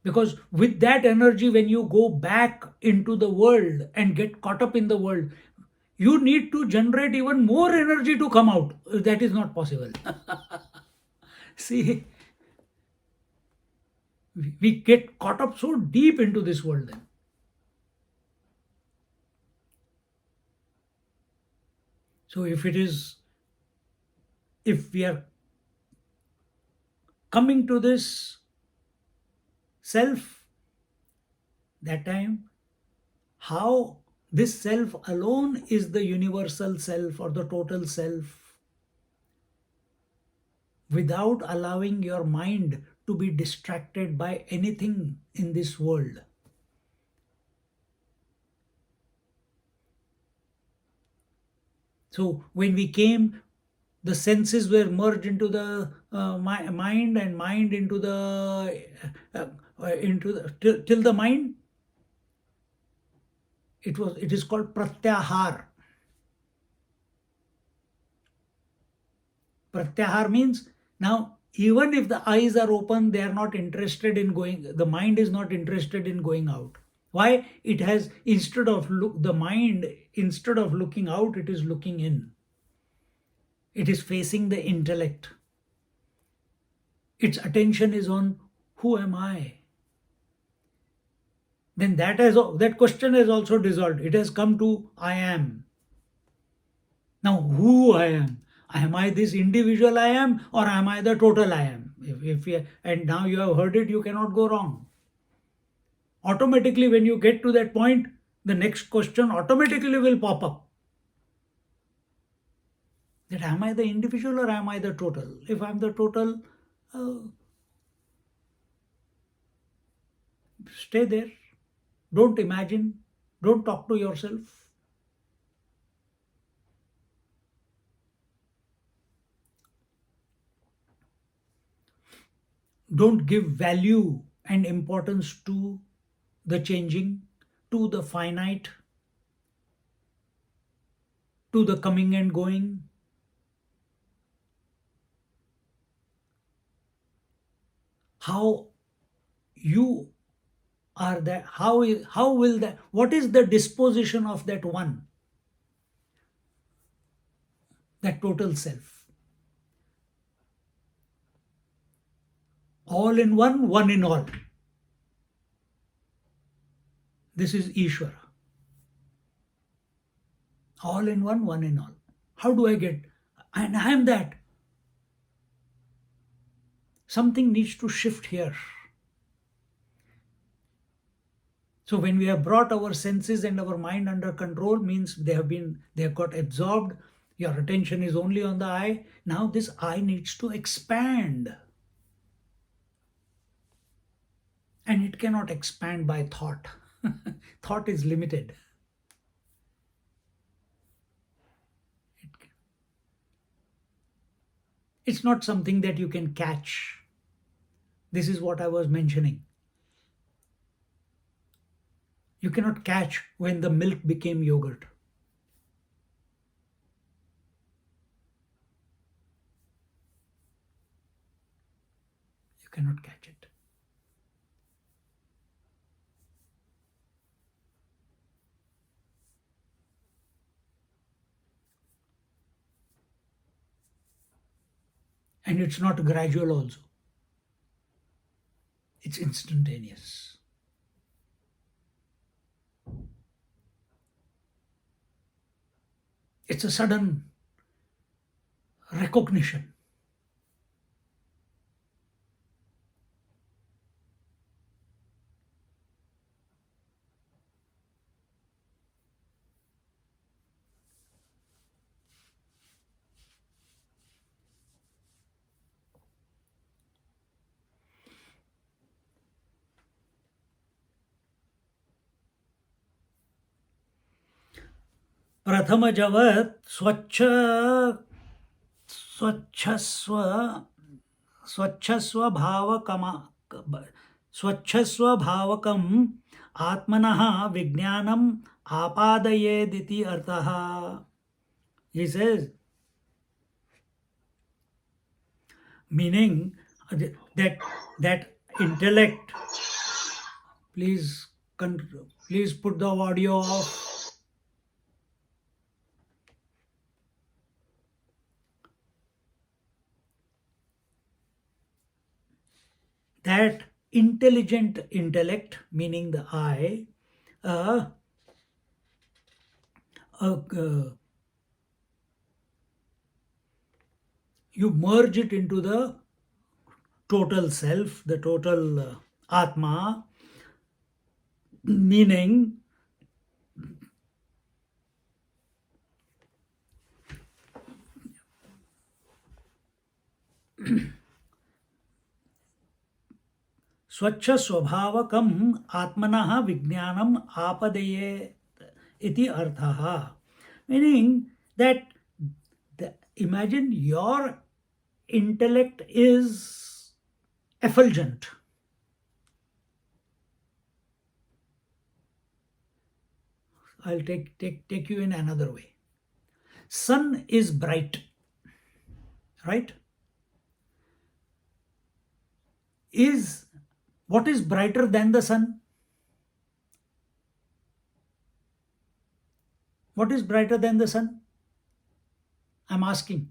Because with that energy, when you go back into the world and get caught up in the world, you need to generate even more energy to come out. That is not possible. See, we get caught up so deep into this world then. So if we are coming to this self, that time, how this self alone is the universal self or the total self, without allowing your mind to be distracted by anything in this world. So when we came, the senses were merged into the mind, and mind into the till the mind. It is called pratyahar. Pratyahar means now even if the eyes are open, they are not interested in going. The mind is not interested in going out. Why? It has, the mind, instead of looking out, it is looking in. It is facing the intellect. Its attention is on who am I? Then that question has also dissolved. It has come to I am. Now who I am? Am I this individual I am, or am I the total I am? And now you have heard it, you cannot go wrong. Automatically, when you get to that point, the next question automatically will pop up. That am I the individual or am I the total? If I'm the total, stay there. Don't imagine. Don't talk to yourself. Don't give value and importance to the changing, to the finite. to the coming and going. How you are that, how will that, what is the disposition of that one, that total self? All in one, one in all. This is Ishvara. All in one, one in all. How do I get? And I am that. Something needs to shift here. So when we have brought our senses and our mind under control, means they have got absorbed. Your attention is only on the I. Now this I needs to expand. And it cannot expand by thought. Thought is limited. It's not something that you can catch. This is what I was mentioning. You cannot catch when the milk became yogurt. You cannot catch it. And it's not gradual also. It's instantaneous. It's a sudden recognition. प्रथम जगत स्वच्छस्वभावकम् आत्मनः विज्ञानम् आपादयेदिति अर्थः. He says, meaning that intellect. Please put the audio off. That intelligent intellect, meaning the I, you merge it into the total self, the total Atma, meaning स्वच्छ स्वभावकम् आत्मनः विज्ञानम् आपदये इति अर्थः. Meaning that imagine your intellect is effulgent. I'll take you in another way. Sun is bright, right? What is brighter than the sun? What is brighter than the sun? I'm asking.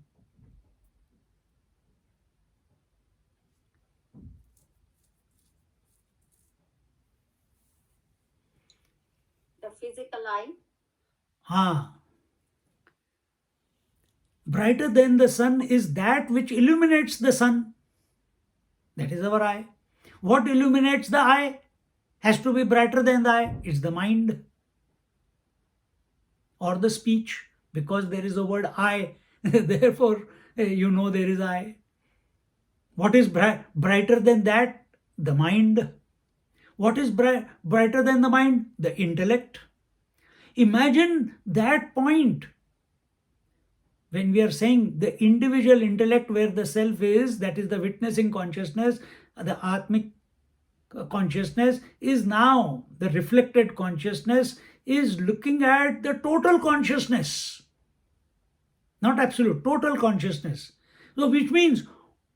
The physical eye. Brighter than the sun is that which illuminates the sun. That is our eye. What illuminates the eye has to be brighter than the eye. It's the mind or the speech, because there is a word I. Therefore, you know there is I. What is brighter than that? The mind. What is brighter than the mind? The intellect. Imagine that point. When we are saying the individual intellect where the self is, that is the witnessing consciousness, the Atmic consciousness is now, the reflected consciousness is looking at the total consciousness. not absolute, total consciousness. So, which means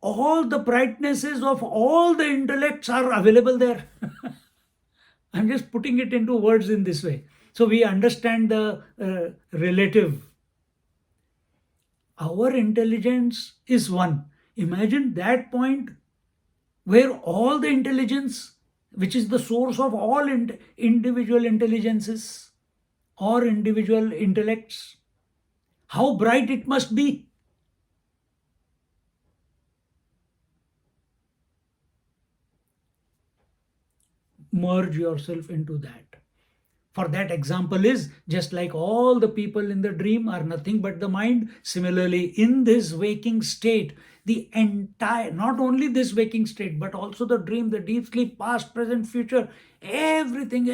all the brightnesses of all the intellects are available there. I'm just putting it into words in this way. So, we understand the relative. Our intelligence is one. Imagine that point where all the intelligence, which is the source of all individual intelligences or individual intellects, how bright it must be. Merge yourself into that. For that, example is just like all the people in the dream are nothing but the mind. Similarly, in this waking state, the entire, not only this waking state, but also the dream, the deep sleep, past, present, future, everything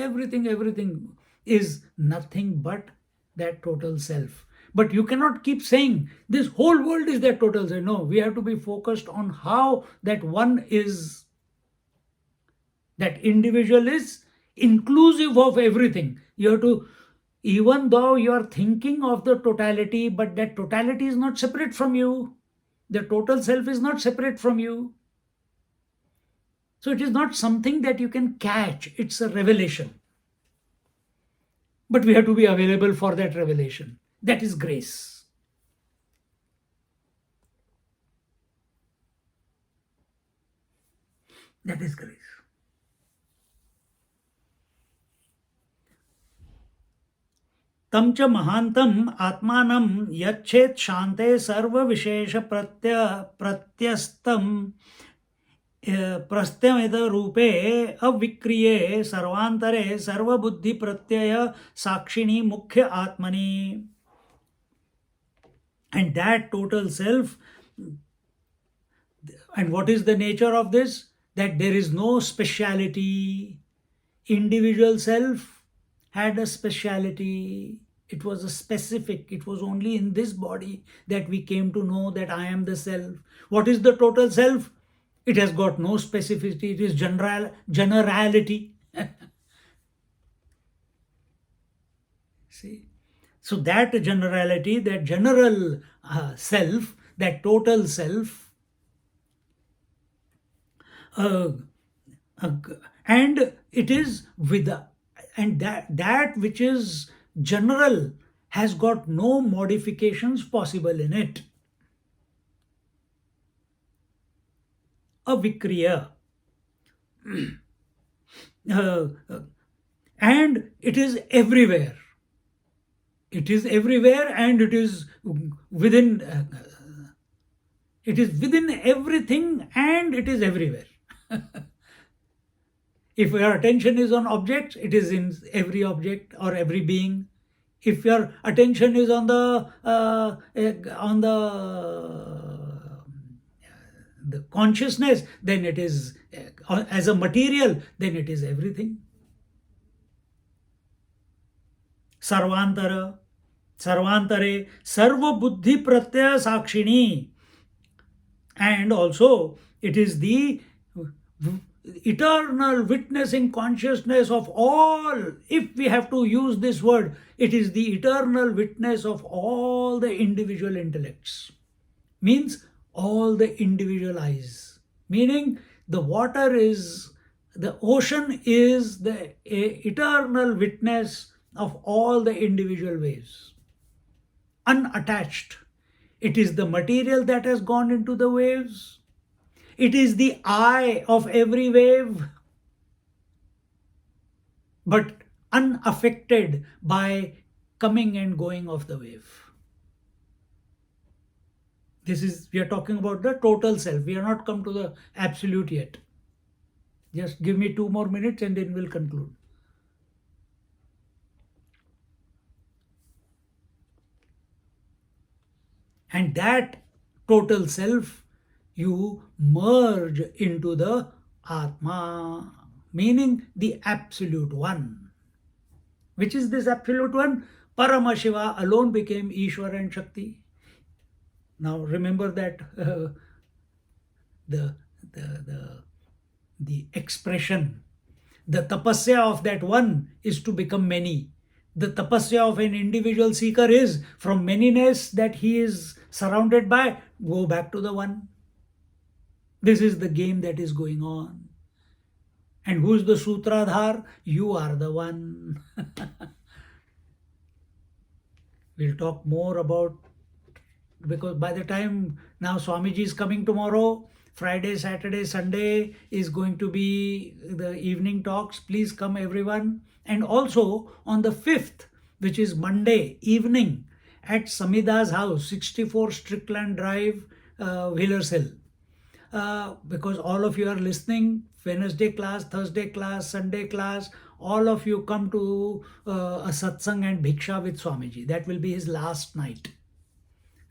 is nothing but that total self. But you cannot keep saying this whole world is that total self. No, we have to be focused on how that one is, that individual is inclusive of everything. You have to, even though you are thinking of the totality, but that totality is not separate from you. The total self is not separate from you. So it is not something that you can catch, it's a revelation. But we have to be available for that revelation. That is grace. That is grace. तम च महांतम आत्मानं यच्छेत शांते सर्व विशेष प्रत्यस्तम प्रत्यमित रूपे अविक्रिये सर्वांतरे सर्वबुद्धि प्रत्यय साक्षिणी मुख्य आत्मनि. And that total self, and what is the nature of this? That there is no speciality. Individual self had a speciality. It was a specific. It was only in this body that we came to know that I am the self. What is the total self? It has got no specificity. It is generality. See? So that generality, that general self, that total self, and it is with, and that which is general has got no modifications possible in it. Avikriya. And it is everywhere. It is everywhere, and it is within. It is within everything, and it is everywhere. If your attention is on objects, it is in every object or every being. If your attention is on the consciousness, then it is as a material, then it is everything. Sarvantare sarva buddhi pratyaya sakshini. And also it is the eternal witnessing consciousness of all. If we have to use this word, it is the eternal witness of all the individual intellects. Means all the individual eyes. Meaning the water is, the ocean is the eternal witness of all the individual waves. Unattached. It is the material that has gone into the waves. It is the eye of every wave, but unaffected by coming and going of the wave. This is, we are talking about the total self. We are not come to the absolute yet. Just give me 2 more minutes and then we'll conclude. And that total self, you merge into the Atma, meaning the absolute one. Which is this absolute one? Paramashiva alone became Ishwar and Shakti. Now remember that the expression, the tapasya of that one is to become many. The tapasya of an individual seeker is from manyness that he is surrounded by, go back to the one. This is the game that is going on. And who's the Sutradhar? You are the one. We'll talk more about, because by the time now Swamiji is coming tomorrow, Friday, Saturday, Sunday is going to be the evening talks. Please come, everyone. And also on the 5th, which is Monday evening, at Samida's house, 64 Strickland Drive, Wheelers Hill. Because all of you are listening, Wednesday class, Thursday class, Sunday class, all of you come to a satsang and bhiksha with Swamiji. That will be his last night.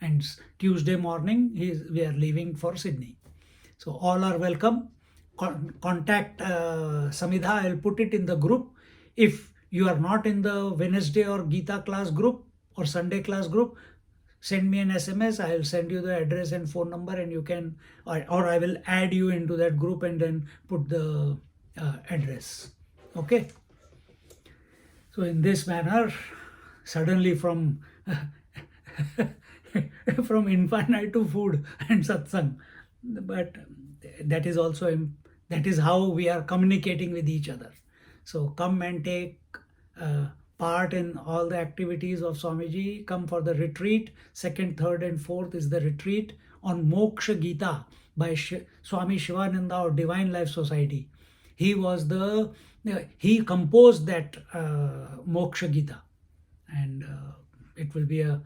And Tuesday morning, we are leaving for Sydney. So all are welcome. Contact Samidha, I'll put it in the group. If you are not in the Wednesday or Gita class group or Sunday class group, send me an SMS. I'll send you the address and phone number, and you can, or I will add you into that group and then put the address. Okay. So in this manner, suddenly from from infinite to food and satsang, but that is also, that is how we are communicating with each other. So come and take part in all the activities of Swamiji. Come for the retreat. 2nd, 3rd and 4th is the retreat on Moksha Gita by Swami Shivananda or Divine Life Society. He was he composed that Moksha Gita, and it will be a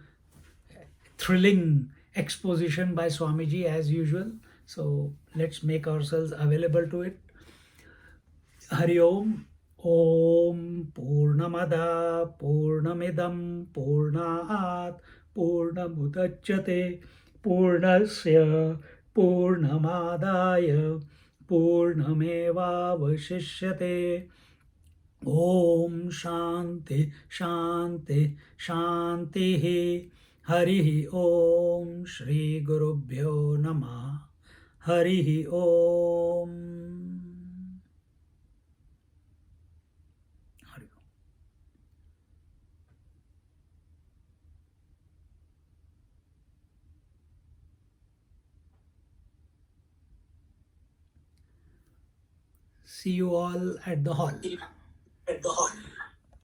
thrilling exposition by Swamiji as usual. So let's make ourselves available to it. Hari Om. Om Purnamada Purnamidam Purnat Purnamudachyate Purnasya Purnamadaya Purnameva Vashishyate. Om Shanti Shanti Shanti. Hari Om. Shri Gurubhyo Namah. Hari Om. See you all at the hall.